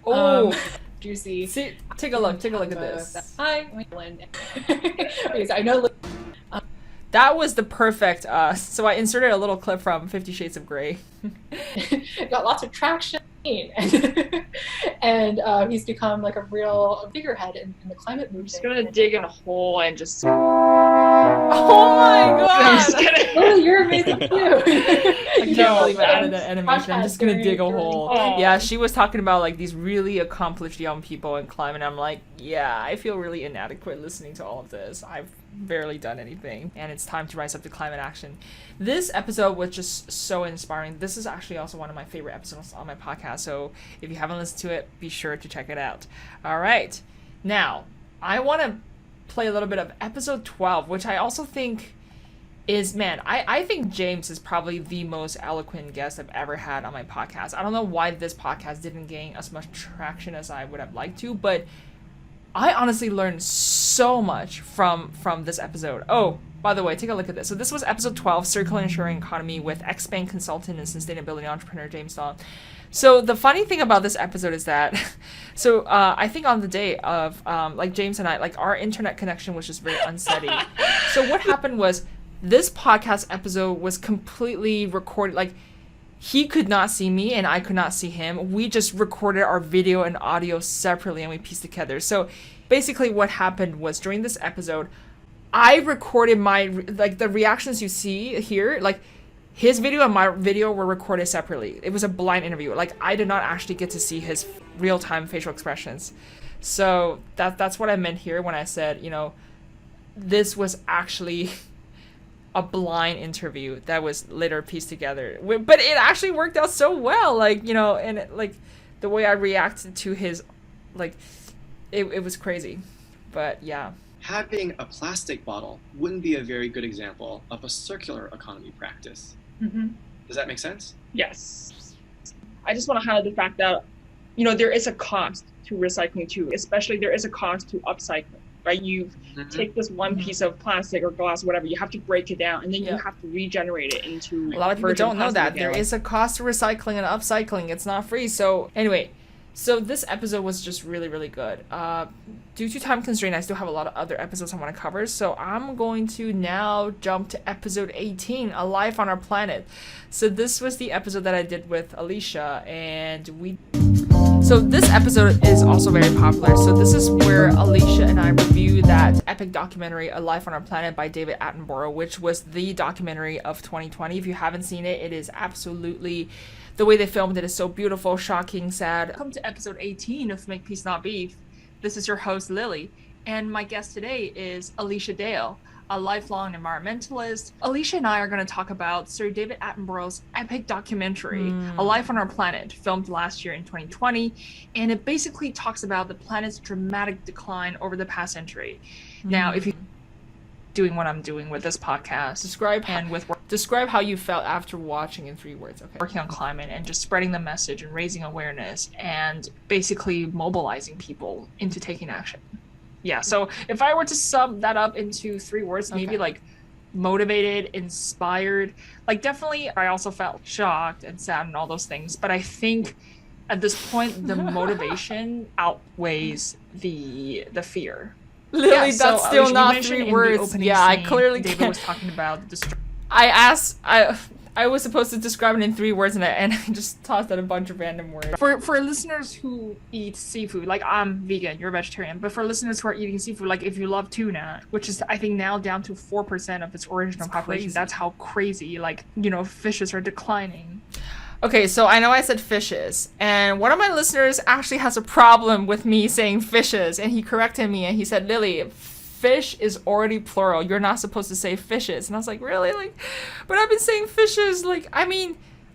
Speaker 1: Oh,
Speaker 8: juicy.
Speaker 1: See, take a look at this.
Speaker 8: Hi, Lynn. Because I know
Speaker 1: that was the perfect, so I inserted a little clip from 50 Shades of Grey.
Speaker 8: Got lots of traction. and he's become like a real figurehead in the climate
Speaker 4: I'm
Speaker 8: movement.
Speaker 4: just gonna dig in a hole and just.
Speaker 1: Oh my
Speaker 4: I'm just
Speaker 1: god!
Speaker 4: kidding.
Speaker 8: Oh, you're amazing too.
Speaker 1: I can't believe I added that
Speaker 8: Podcast
Speaker 1: animation. I'm just gonna
Speaker 8: very-
Speaker 1: dig a
Speaker 8: very
Speaker 1: hole.
Speaker 4: important.
Speaker 1: Yeah, she was talking about like these really accomplished young people in climate. I'm like, yeah, I feel really inadequate listening to all of this. I've barely done anything, and it's time to rise up to climate action. This episode was just so inspiring. This is actually also one of my favorite episodes on my podcast, so if you haven't listened to it, be sure to check it out. All right, now I want to play a little bit of episode 12, which I also think is, man, I think James is probably the most eloquent guest I've ever had on my podcast. I don't know why this podcast didn't gain as much traction as I would have liked to, but I honestly learned so much from this episode. Oh, by the way, take a look at this. So this was episode 12, Circular and Sharing Economy, with ex-bank consultant and sustainability entrepreneur James Dahl. So the funny thing about this episode is that, I think on the day of, like James and I, like our internet connection was just very unsteady. So what happened was this podcast episode was completely recorded, like he could not see me and I could not see him. We just recorded our video and audio separately and we pieced together. So basically what happened was during this episode, I recorded my, like the reactions you see here, like his video and my video were recorded separately. It was a blind interview. Like I did not actually get to see his real-time facial expressions. So that's what I meant here when I said, this was actually a blind interview that was later pieced together. But it actually worked out so well, and like the way I reacted to his, like, it was crazy. But yeah.
Speaker 10: Having a plastic bottle wouldn't be a very good example of a circular economy practice.
Speaker 4: Mm-hmm.
Speaker 10: Does that make sense?
Speaker 4: Yes. I just want to highlight the fact that, there is a cost to recycling too, especially there is a cost to upcycling, right? You take this one piece of plastic or glass, whatever, you have to break it down and then you have to regenerate it into
Speaker 1: a lot of people don't know that there is a cost to recycling and upcycling. It's not free. So anyway, so this episode was just really, really good. Due to time constraint, I still have a lot of other episodes I want to cover. So I'm going to now jump to episode 18, A Life on Our Planet. So this was the episode that I did with Alicia, and so this episode is also very popular. So this is where Alicia and I review that epic documentary, A Life on Our Planet by David Attenborough, which was the documentary of 2020. If you haven't seen it, it is absolutely, the way they filmed it is so beautiful, shocking, sad. Welcome to episode 18 of Make Peace Not Beef. This is your host, Lily, and my guest today is Alicia Dale, a lifelong environmentalist. Alicia and I are going to talk about Sir David Attenborough's epic documentary, A Life on Our Planet, filmed last year in 2020, and it basically talks about the planet's dramatic decline over the past century. Now, if you doing what I'm doing with this podcast, describe how you felt after watching in 3 words. Okay. Working on climate and just spreading the message and raising awareness and basically mobilizing people into taking action. Yeah, so if I were to sum that up into 3 words, maybe like motivated, inspired, like definitely I also felt shocked and sad and all those things, but I think at this point the motivation outweighs the fear. Lily, that's still not 3 words. Yeah, I clearly David can't. Was talking about I was supposed to describe it in 3 words, and I just tossed out a bunch of random words. For listeners who eat seafood, like I'm vegan, you're a vegetarian, but for listeners who are eating seafood, like if you love tuna, which is I think now down to 4% of its original population, that's how crazy, fishes are declining. Okay, so I know I said fishes, and one of my listeners actually has a problem with me saying fishes, and he corrected me, and he said, Lily, fish is already plural. You're not supposed to say fishes. And I was like, really? But I've been saying fishes.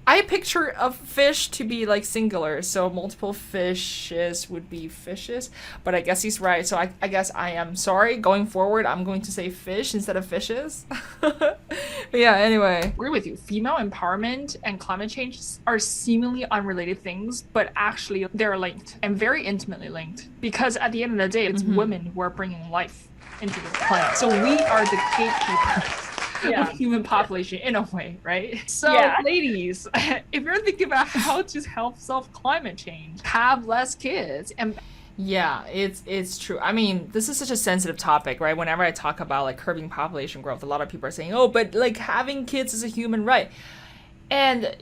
Speaker 1: I picture a fish to be singular, so multiple fishes would be fishes. But I guess he's right. So I guess I am sorry. Going forward, I'm going to say fish instead of fishes. But yeah, anyway. I agree with you. Female empowerment and climate change are seemingly unrelated things, but actually they're linked and very intimately linked. Because at the end of the day, it's women who are bringing life into the planet. So we are the gatekeepers. Of human population in a way, right? So ladies, if you're thinking about how to help solve climate change, have less kids. And yeah, it's true. I mean, this is such a sensitive topic, right? Whenever I talk about curbing population growth, a lot of people are saying, oh, but having kids is a human right. And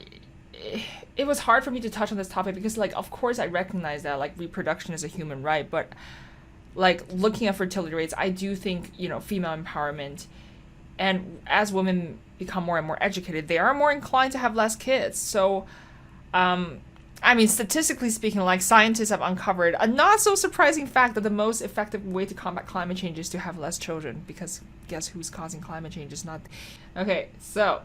Speaker 1: it was hard for me to touch on this topic because, like, of course I recognize that, like, reproduction is a human right, but, like, looking at fertility rates, I do think, you know, female empowerment, and as women become more and more educated, they are more inclined to have less kids. So, I mean, statistically speaking, like, scientists have uncovered a not so surprising fact that the most effective way to combat climate change is to have less children, because guess who's causing climate change? It's not. Okay, so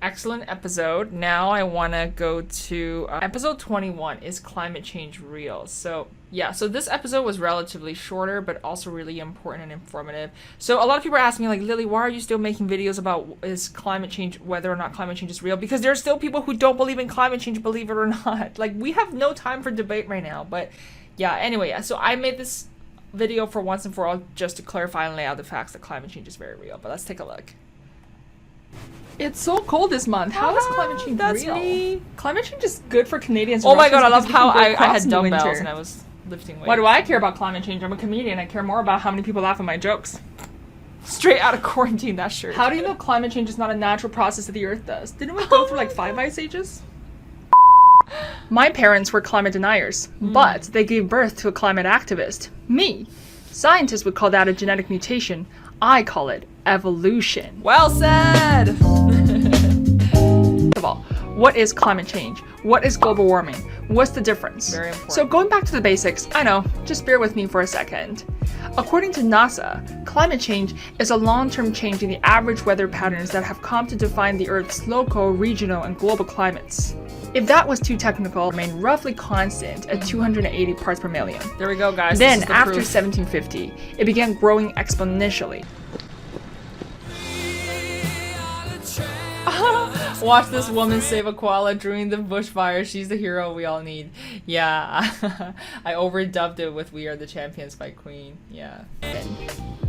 Speaker 1: excellent episode. Now I want to go to episode 21, is climate change real? So yeah, so this episode was relatively shorter, but also really important and informative. So a lot of people are asking me, like, Lily, why are you still making videos about is climate change, whether or not climate change is real? Because there are still people who don't believe in climate change, believe it or not. Like, we have no time for debate right now. But yeah, anyway, so I made this video for once and for all just to clarify and lay out the facts that climate change is very real. But let's take a look. It's so cold this month. How is climate change real? Me. Climate change is good for Canadians. Oh my god, I love how I had dumbbells and I was lifting weights. Why do I care about climate change? I'm a comedian. I care more about how many people laugh at my jokes. Straight out of quarantine, that shirt. How do you know climate change is not a natural process that the earth does? Didn't we go through like 5 ice ages? My parents were climate deniers, but they gave birth to a climate activist. Me. Scientists would call that a genetic mutation. I call it evolution. Well said! First of all, what is climate change? What is global warming? What's the difference? Very important. So going back to the basics, I know, just bear with me for a second. According to NASA, climate change is a long-term change in the average weather patterns that have come to define the Earth's local, regional, and global climates. If that was too technical, it remained roughly constant at 280 parts per million. There we go, guys. Then, after 1750, it began growing exponentially. Watch this woman save a koala during the bushfire. She's the hero we all need. Yeah, I overdubbed it with "We Are the Champions" by Queen. Yeah.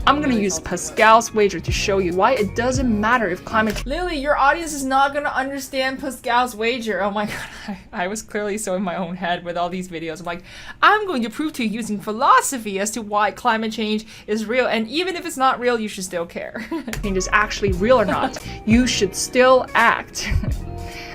Speaker 1: I'm gonna use Pascal's wager to show you why it doesn't matter if climate— Lily, your audience is not gonna understand Pascal's wager. Oh my god, I was clearly so in my own head with all these videos. I'm like, I'm going to prove to you using philosophy as to why climate change is real, and even if it's not real, you should still care. Change is actually real or not, you should still act.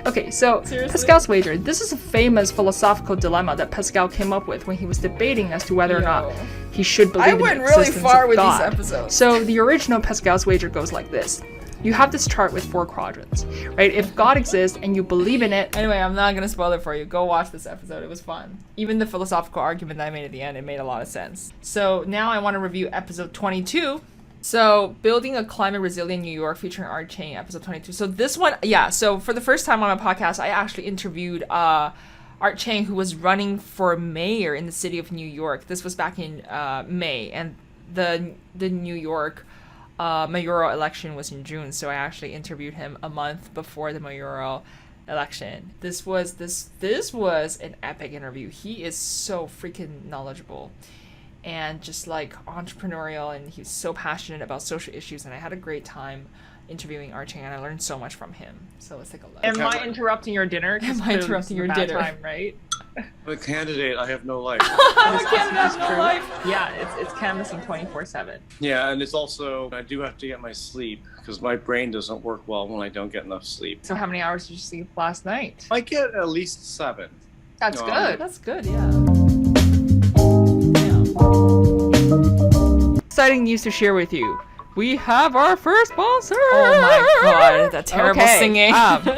Speaker 1: Okay, so seriously? Pascal's wager. This is a famous philosophical dilemma that Pascal came up with when he was debating as to whether or not he should believe in the existence of God. I went really far with these episodes. So the original Pascal's wager goes like this. You have this chart with 4 quadrants, right? If God exists and you believe in it— Anyway, I'm not gonna spoil it for you. Go watch this episode. It was fun. Even the philosophical argument that I made at the end, it made a lot of sense. So now I want to review episode 22. So, building a climate resilient New York, featuring Art Chang, episode 22. So this one, yeah, so for the first time on my podcast, I actually interviewed Art Chang, who was running for mayor in the city of New York. This was back in May, and the New York mayoral election was in June, so I actually interviewed him a month before the mayoral election. This was an epic interview. He is so freaking knowledgeable and just like entrepreneurial, and he's so passionate about social issues, and I had a great time interviewing Art Chang, and I learned so much from him. So let's take a look. Am I interrupting your dinner? Am I interrupting your dinner? Time, right?
Speaker 11: I'm a candidate. I have no life.
Speaker 1: I'm a candidate. I have no life. Yeah, it's canvassing 24/7.
Speaker 11: Yeah, and it's also, I do have to get my sleep because my brain doesn't work well when I don't get enough sleep.
Speaker 1: So how many hours did you sleep last night?
Speaker 11: I get at least 7.
Speaker 1: That's good. That's good. Yeah. Exciting news to share with you. We have our first sponsor! Oh my god, that terrible singing.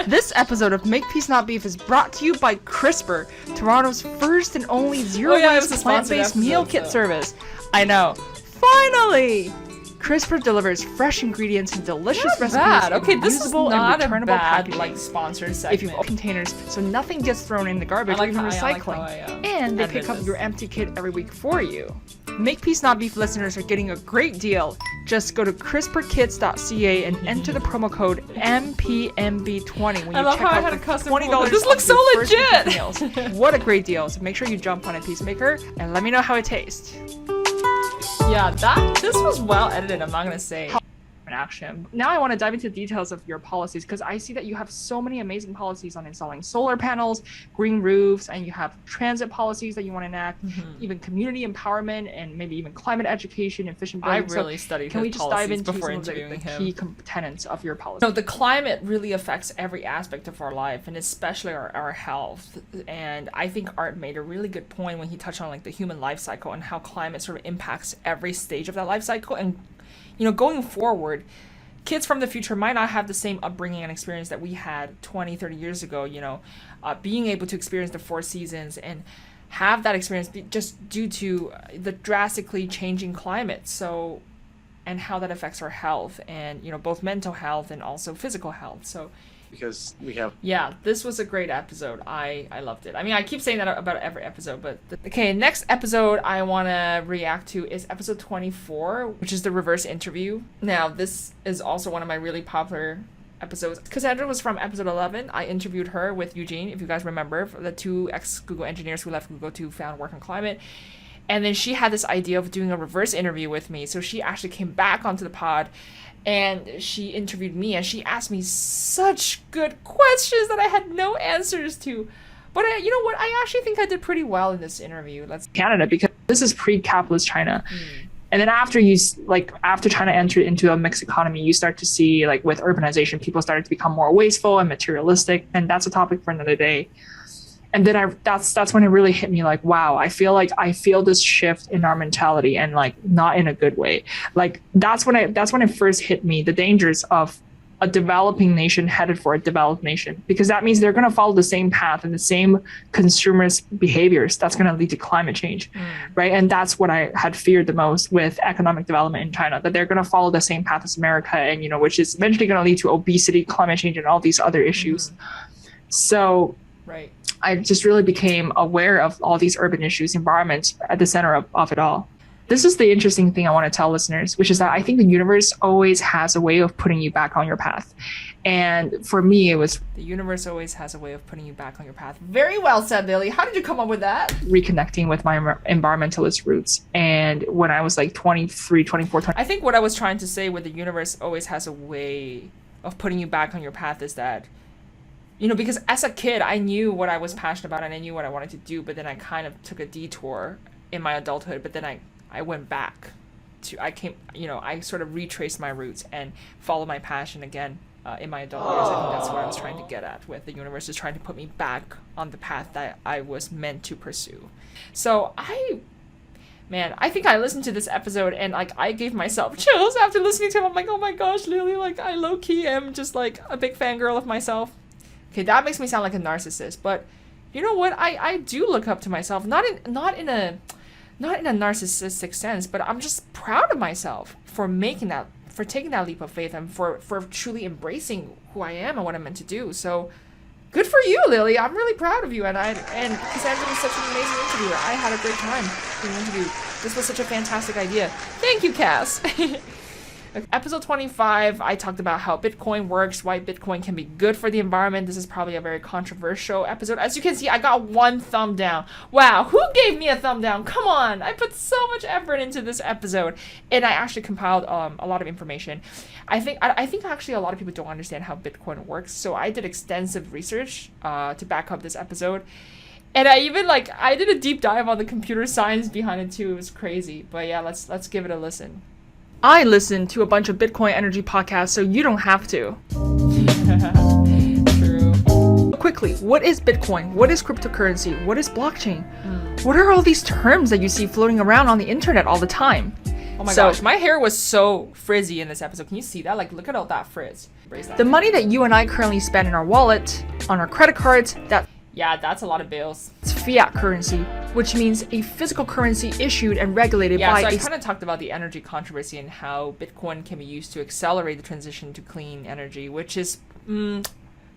Speaker 1: This episode of Make Peace Not Beef is brought to you by CRISPR, Toronto's first and only zero-waste plant-based meal kit service. I know. Finally! CRISPR delivers fresh ingredients and delicious recipes in reusable and returnable packaging. Like sponsored segment. If you open containers, so nothing gets thrown in the garbage or even recycling. And they pick up your empty kit every week for you. Make Peace Not Beef listeners are getting a great deal. Just go to CRISPRkits.ca and enter the promo code MPMB20 when you check out for $20. This looks so legit! What a great deal. So make sure you jump on a Peacemaker and let me know how it tastes. Yeah, this was well edited, I'm not gonna say. action. Now I want to dive into the details of your policies, because I see that you have so many amazing policies on installing solar panels, green roofs, and you have transit policies that you want to enact, even community empowerment, and maybe even climate education, efficient building.
Speaker 12: I really studied
Speaker 1: Can we
Speaker 12: his
Speaker 1: just dive
Speaker 12: policies
Speaker 1: into
Speaker 12: before
Speaker 1: some of the
Speaker 12: interviewing him.
Speaker 1: key tenets of your policy? So the climate really affects every aspect of our life, and especially our health. And I think Art made a really good point when he touched on like the human life cycle and how climate sort of impacts every stage of that life cycle. And going forward, kids from the future might not have the same upbringing and experience that we had 20, 30 years ago, being able to experience the 4 seasons and have that experience just due to the drastically changing climate. So, and how that affects our health and, both mental health and also physical health. So,
Speaker 11: because we have...
Speaker 1: Yeah, this was a great episode. I loved it. I mean, I keep saying that about every episode, but... Okay, next episode I want to react to is episode 24, which is the reverse interview. Now, this is also one of my really popular episodes. Cassandra was from episode 11. I interviewed her with Eugene, if you guys remember, the 2 ex-Google engineers who left Google to found Work on Climate. And then she had this idea of doing a reverse interview with me, so she actually came back onto the pod and she interviewed me, and she asked me such good questions that I had no answers to. But you know what? I actually think I did pretty well in this interview. Let's Canada, because this is pre-capitalist China. And then after China entered into a mixed economy, you start to see, like, with urbanization, people started to become more wasteful and materialistic, and that's a topic for another day. And then that's when it really hit me, like, wow, I feel this shift in our mentality, and like not in a good way. Like that's when it first hit me, the dangers of a developing nation headed for a developed nation, because that means they're going to follow the same path and the same consumerist behaviors that's going to lead to climate change, right? And that's what I had feared the most with economic development in China, that they're going to follow the same path as America, and which is eventually going to lead to obesity, climate change, and all these other issues. So
Speaker 12: right.
Speaker 1: I just really became aware of all these urban issues, environment at the center of it all. This is the interesting thing I want to tell listeners, which is that I think the universe always has a way of putting you back on your path. And for me, it was...
Speaker 12: The universe always has a way of putting you back on your path. Very well said, Lily. How did you come up with that?
Speaker 1: Reconnecting with my environmentalist roots. And when I was like 23, 24, 20...
Speaker 12: I think what I was trying to say with the universe always has a way of putting you back on your path is that, because as a kid, I knew what I was passionate about and I knew what I wanted to do, but then I kind of took a detour in my adulthood, but then I went back to, I sort of retraced my roots and followed my passion again in my adult years. I think that's what I was trying to get at with the universe, is trying to put me back on the path that I was meant to pursue. So I think I listened to this episode and I gave myself chills after listening to it. I'm like, oh my gosh, Lily, I low-key am just like a big fangirl of myself. Okay, that makes me sound like a narcissist, but you know what? I do look up to myself, not in a narcissistic sense, but I'm just proud of myself for taking that leap of faith, and for truly embracing who I am and what I'm meant to do. So good for you, Lily. I'm really proud of you, and Cassandra was such an amazing interviewer. I had a great time being interviewed. This was such a fantastic idea. Thank you, Cass. Episode 25, I talked about how Bitcoin works, why Bitcoin can be good for the environment. This is probably a very controversial episode. As you can see, I got 1 thumb down. Wow, who gave me a thumb down? Come on, I put so much effort into this episode, and I actually compiled a lot of information. I think actually a lot of people don't understand how Bitcoin works, so I did extensive research to back up this episode. And I even I did a deep dive on the computer science behind it too. It was crazy. But yeah, let's give it a listen. I listen to a bunch of Bitcoin energy podcasts, so you don't have to. True. Quickly, what is Bitcoin? What is cryptocurrency? What is blockchain? What are all these terms that you see floating around on the internet all the time? Oh my gosh, my hair was so frizzy in this episode. Can you see that? Look at all that frizz.
Speaker 1: The money that you and I currently spend in our wallet, on our credit cards,
Speaker 12: that's a lot of bills.
Speaker 1: It's fiat currency, which means a physical currency issued and regulated by...
Speaker 12: Yeah, so I kind of talked about the energy controversy and how Bitcoin can be used to accelerate the transition to clean energy, which is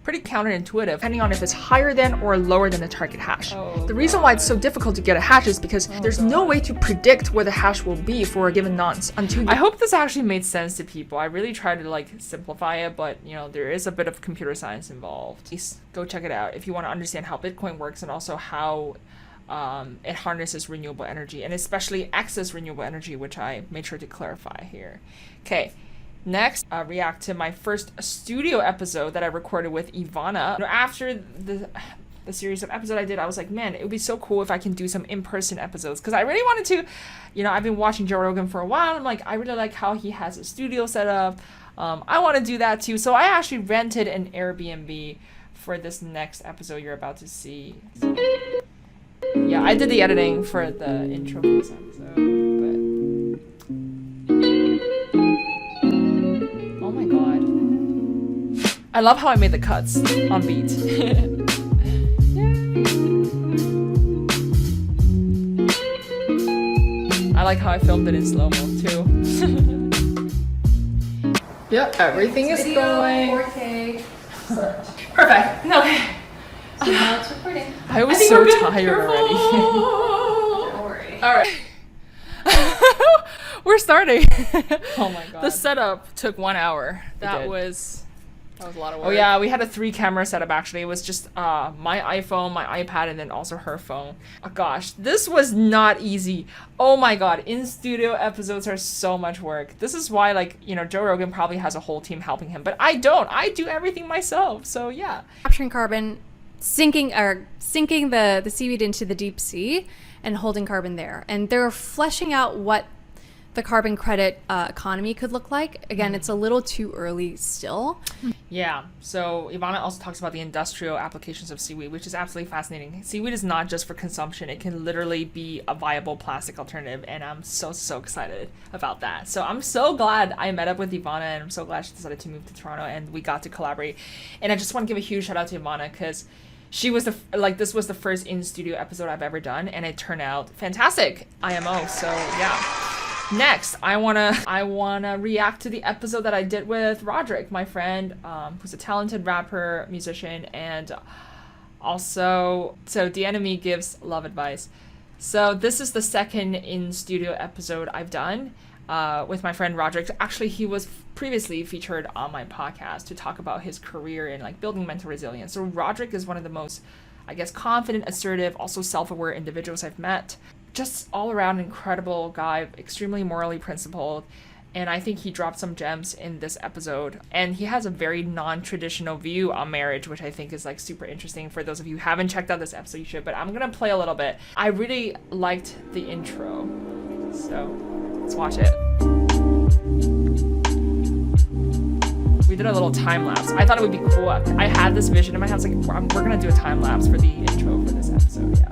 Speaker 12: pretty counterintuitive,
Speaker 1: depending on if it's higher than or lower than the target hash. The reason why it's so difficult to get a hash is because there's no way to predict where the hash will be for a given nonce until
Speaker 12: I hope this actually made sense to people. I really tried to simplify it, but there is a bit of computer science involved. Please go check it out if you want to understand how Bitcoin works and also how it harnesses renewable energy, and especially excess renewable energy, which I made sure to clarify here. Okay.
Speaker 1: Next, react to my first studio episode that I recorded with Ivana. After the series of episodes I did, I was like, man, it would be so cool if I can do some in-person episodes, because I really wanted to, I've been watching Joe Rogan for a while. I'm like, I really like how he has a studio set up. I want to do that too. So I actually rented an Airbnb for this next episode you're about to see. Yeah, I did the editing for the intro for this episode, but oh my god. I love how I made the cuts on beat. I like how I filmed it in slow-mo too. Yep, everything is going.
Speaker 8: 4K.
Speaker 1: Perfect. No.
Speaker 8: So now it's recording.
Speaker 1: I was so tired already.
Speaker 8: Don't worry.
Speaker 1: All right. We're starting.
Speaker 12: Oh my god.
Speaker 1: The setup took 1 hour.
Speaker 12: That was a lot of work.
Speaker 1: Oh yeah, we had a 3-camera setup actually. It was just my iPhone, my iPad, and then also her phone. Oh gosh, this was not easy. Oh my god, in-studio episodes are so much work. This is why, Joe Rogan probably has a whole team helping him, but I don't. I do everything myself, so yeah.
Speaker 13: Capturing carbon, sinking the seaweed into the deep sea and holding carbon there. And they're fleshing out what the carbon credit economy could look like. Again, it's a little too early still.
Speaker 1: Yeah, so Ivana also talks about the industrial applications of seaweed, which is absolutely fascinating. Seaweed is not just for consumption. It can literally be a viable plastic alternative, and I'm so excited about that. So I'm so glad I met up with Ivana, and I'm so glad she decided to move to Toronto, and we got to collaborate. And I just want to give a huge shout out to Ivana, because she was this was the first in-studio episode I've ever done, and it turned out fantastic. IMO, so yeah. Next, I wanna react to the episode that I did with Roderick, my friend, who's a talented rapper, musician, and also, so The Enemy gives love advice. So this is the second in-studio episode I've done with my friend Roderick. Actually, he was previously featured on my podcast to talk about his career in building mental resilience. So Roderick is one of the most, I guess, confident, assertive, also self-aware individuals I've met. Just all around incredible guy, extremely morally principled, and I think he dropped some gems in this episode. And he has a very non-traditional view on marriage, which I think is super interesting. For those of you who haven't checked out this episode, you should, but I'm gonna play a little bit. I really liked the intro, so let's watch it. We did a little time lapse. I thought it would be cool. I had this vision in my head, we're gonna do a time lapse for the intro for this episode, yeah.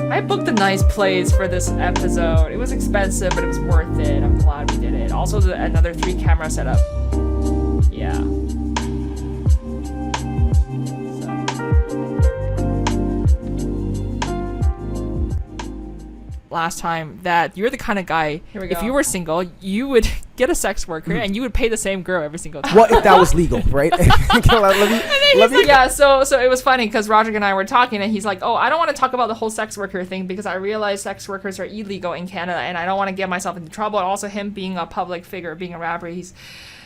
Speaker 1: I booked a nice place for this episode. It was expensive, but it was worth it. I'm glad we did it. Also, another 3-camera setup. Yeah. Last time that you're the kind of guy, if you were single, you would get a sex worker and you would pay the same girl every single time.
Speaker 14: What if that was legal, right?
Speaker 1: Yeah, so it was funny because Roderick and I were talking and he's like, oh, I don't want to talk about the whole sex worker thing because I realize sex workers are illegal in Canada and I don't want to get myself into trouble. And also him being a public figure, being a rapper,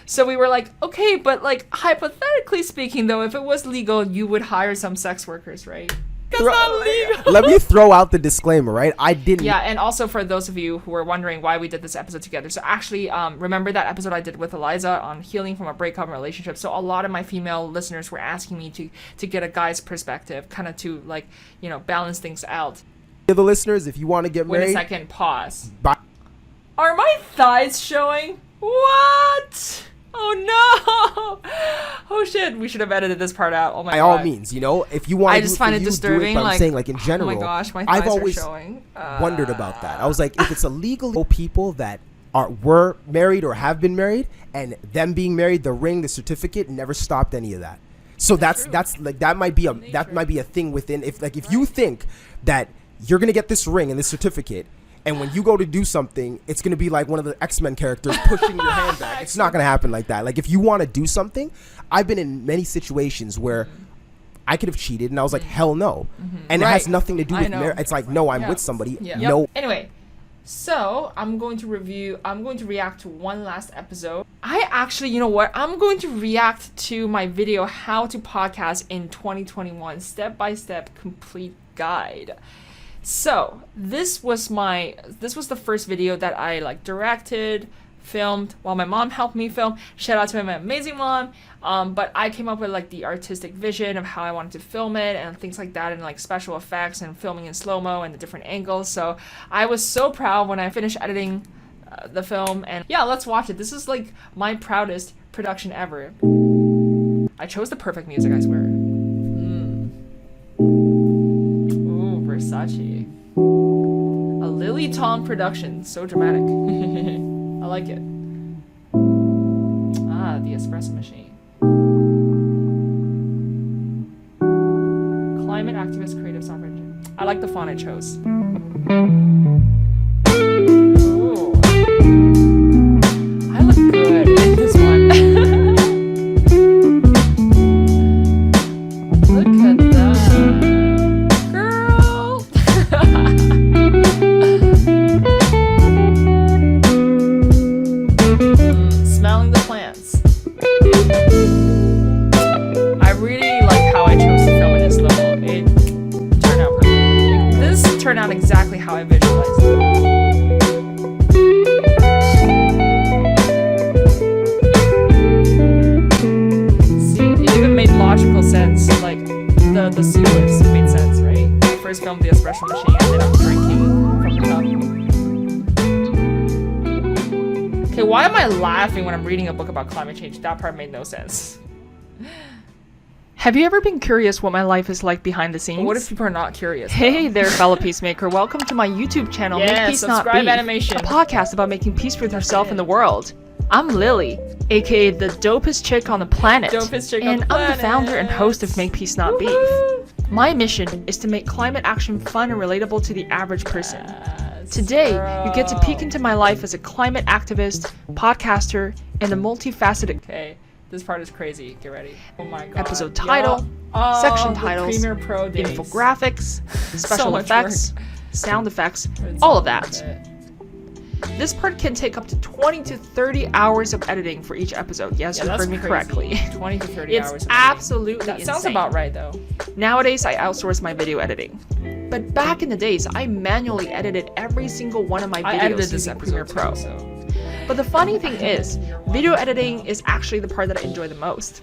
Speaker 1: so we were like, okay, but hypothetically speaking though, if it was legal, you would hire some sex workers, right? That's not legal.
Speaker 14: Let me throw out the disclaimer, right? I didn't.
Speaker 1: Yeah, and also for those of you who are wondering why we did this episode together. So actually, remember that episode I did with Eliza on healing from a breakup relationship. So a lot of my female listeners were asking me to get a guy's perspective, kind of to balance things out.
Speaker 14: To the listeners, if you want to get married.
Speaker 1: Wait a second, pause.
Speaker 14: Bye.
Speaker 1: Are my thighs showing? What? Oh no! Oh shit! We should have edited this part out. Oh my god!
Speaker 14: By all means, if you want,
Speaker 1: I just find it disturbing.
Speaker 14: I'm saying, in general.
Speaker 1: Oh my gosh, my thighs
Speaker 14: I've always
Speaker 1: are showing.
Speaker 14: Wondered about that. I was like, if it's illegal, people that were married or have been married, and them being married, the ring, the certificate, never stopped any of that. So that's that might be a thing within. If you think that you're gonna get this ring and this certificate. And when you go to do something, it's going to be like one of the X-Men characters pushing your hand back. It's not going to happen like that. If you want to do something, I've been in many situations where I could have cheated and I was like, hell no. And it has nothing to do with marriage. It's like, no, I'm with somebody.
Speaker 1: Yeah.
Speaker 14: No.
Speaker 1: Anyway, so I'm going to react to one last episode. I actually, you know what? I'm going to react to my video, How to Podcast in 2021, step-by-step complete guide. So this was the first video that I like directed, filmed while my mom helped me film. Shout out to my amazing mom. But I came up with like the artistic vision of how I wanted to film it and things like that, and like special effects and filming in slow-mo and the different angles. So I was so proud when I finished editing the film, and yeah, let's watch it. This is like my proudest production ever. I chose the perfect music, I swear. Ooh, Versace. A Lilly Tom production, so dramatic. I like it. Ah, the espresso machine. Climate activist creative software engineer. I like the font I chose. Ooh. I look good in this one. Look at that. Girl! Smelling the plants. I really like how I chose to film it in slow-mo. It turned out perfect. This turned out exactly how I visualized it. See, it even made logical sense. Like, the sequence made sense, right? I first filmed the espresso machine, and then I'm drinking from the cup. Okay, why am I laughing when I'm reading a book about climate change? That part made no sense. Have you ever been curious what my life is like behind the scenes? What if people are not curious? Hey there, fellow Peacemaker. Welcome to my YouTube channel, Make Peace Not Beef,
Speaker 12: animation.
Speaker 1: a podcast about making peace with yourself and the world. I'm Lily, aka the dopest chick on the planet. I'm the founder and host of Make Peace Not Beef. My mission is to make climate action fun and relatable to the average person. Today, you get to peek into my life as a climate activist, podcaster, and a multifaceted...
Speaker 12: Okay, this part is crazy. Get ready. Oh my god.
Speaker 1: Episode title, section titles, infographics, special effects, sound effects, all of that. This part can take up to 20 to 30 hours of editing for each episode. Yes, you heard me correctly.
Speaker 12: 20 to 30 hours.
Speaker 1: It's absolutely
Speaker 12: That sounds
Speaker 1: insane.
Speaker 12: about right, though.
Speaker 1: Nowadays, I outsource my video editing. But back in the days, I manually edited every single one of my
Speaker 12: I edited
Speaker 1: videos
Speaker 12: this
Speaker 1: using Premiere
Speaker 12: episode
Speaker 1: Pro.
Speaker 12: too, so.
Speaker 1: But the funny thing is, video editing is actually the part that I enjoy the most.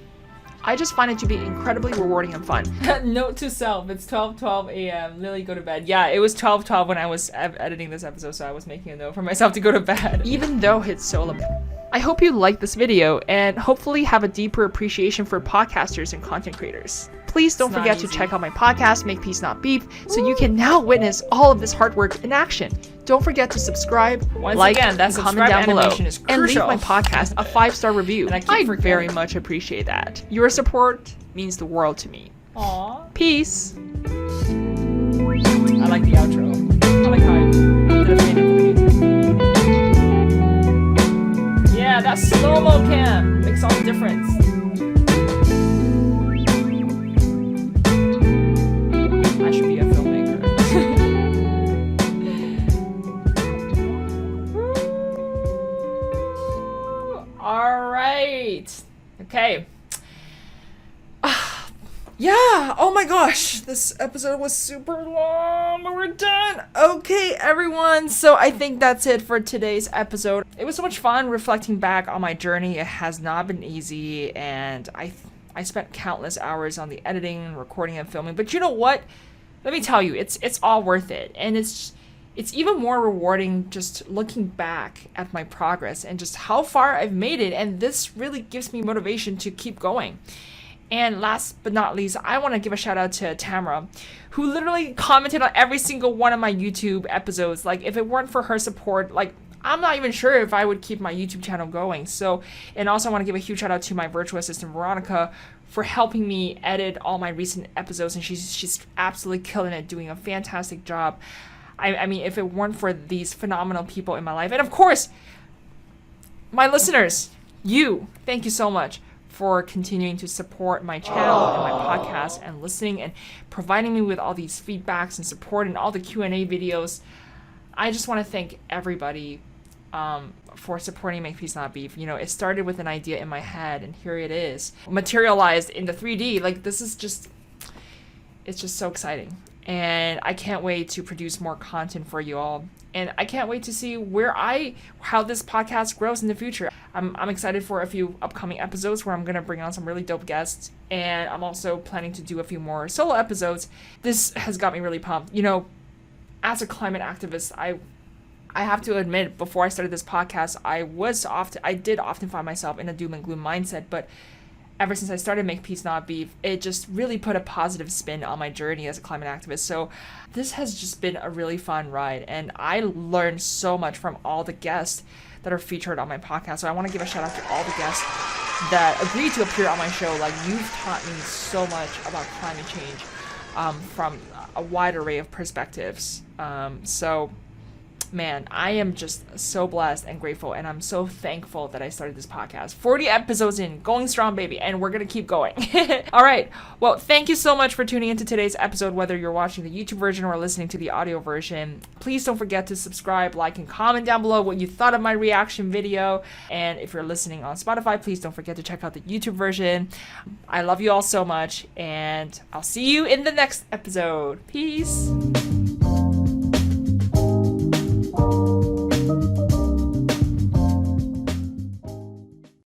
Speaker 1: I just find it to be incredibly rewarding and fun.
Speaker 12: Note to self, it's 12:12 a.m. Lily, go to bed. Yeah, it was 12:12 when I was editing this episode, so I was making a note for myself to go to bed.
Speaker 1: Even though it's solo. I hope you like this video and hopefully have a deeper appreciation for podcasters and content creators. Please don't forget to check out my podcast, Make Peace Not Beef, so you can now witness all of this hard work in action. Don't forget to subscribe, like, and comment down below, and leave my podcast a 5-star review. I'd very much appreciate that. Your support means the world to me.
Speaker 12: Aww.
Speaker 1: Peace.
Speaker 12: I like the outro. I like how I did a fade into the music. Yeah, that slow-mo cam makes all the difference. I should be a filmmaker. All right. Okay. Yeah, oh my gosh, this episode was super long, but we're done. Okay, everyone, so I think that's it for today's episode. It was so much fun reflecting back on my journey. It has not been easy, and I spent countless hours on the editing, recording, and filming. But you know what? Let me tell you, it's all worth it, and it's even more rewarding just looking back at my progress and just how far I've made it, and this really gives me motivation to keep going. And last but not least, I want to give a shout out to Tamara, who literally commented on every single one of my YouTube episodes. Like, if it weren't for her support, like, I'm not even sure if I would keep my YouTube channel going. So, and also I want to give a huge shout out to my virtual assistant, Veronica, for helping me edit all my recent episodes. And she's absolutely killing it, doing a fantastic job. I mean, if it weren't for these phenomenal people in my life, and of course, my listeners, thank you so much for continuing to support my channel and my podcast and listening and providing me with all these feedbacks and support and all the Q&A videos. I just want to thank everybody for supporting Make Peace Not Beef. You know, it started with an idea in my head, and here it is, materialized into 3D. Like, this is just, it's just so exciting.
Speaker 1: And I can't wait to produce more content for you all. And I can't wait to see how this podcast grows in the future. I'm excited for a few upcoming episodes where I'm going to bring on some really dope guests. And I'm also planning to do a few more solo episodes. This has got me really pumped. You know, as a climate activist, I have to admit, before I started this podcast, I did often find myself in a doom and gloom mindset, but ever since I started Make Peace Not Beef, it just really put a positive spin on my journey as a climate activist. So this has just been a really fun ride, and I learned so much from all the guests that are featured on my podcast. So I want to give a shout out to all the guests that agreed to appear on my show. Like, you've taught me so much about climate change from a wide array of perspectives. So man, I am just so blessed and grateful, and I'm so thankful that I started this podcast. 40 episodes in, going strong, baby, and we're gonna keep going. All right, well, thank you so much for tuning into today's episode, whether you're watching the YouTube version or listening to the audio version. Please don't forget to subscribe, like, and comment down below what you thought of my reaction video, and if you're listening on Spotify, please don't forget to check out the YouTube version. I love you all so much, and I'll see you in the next episode. Peace.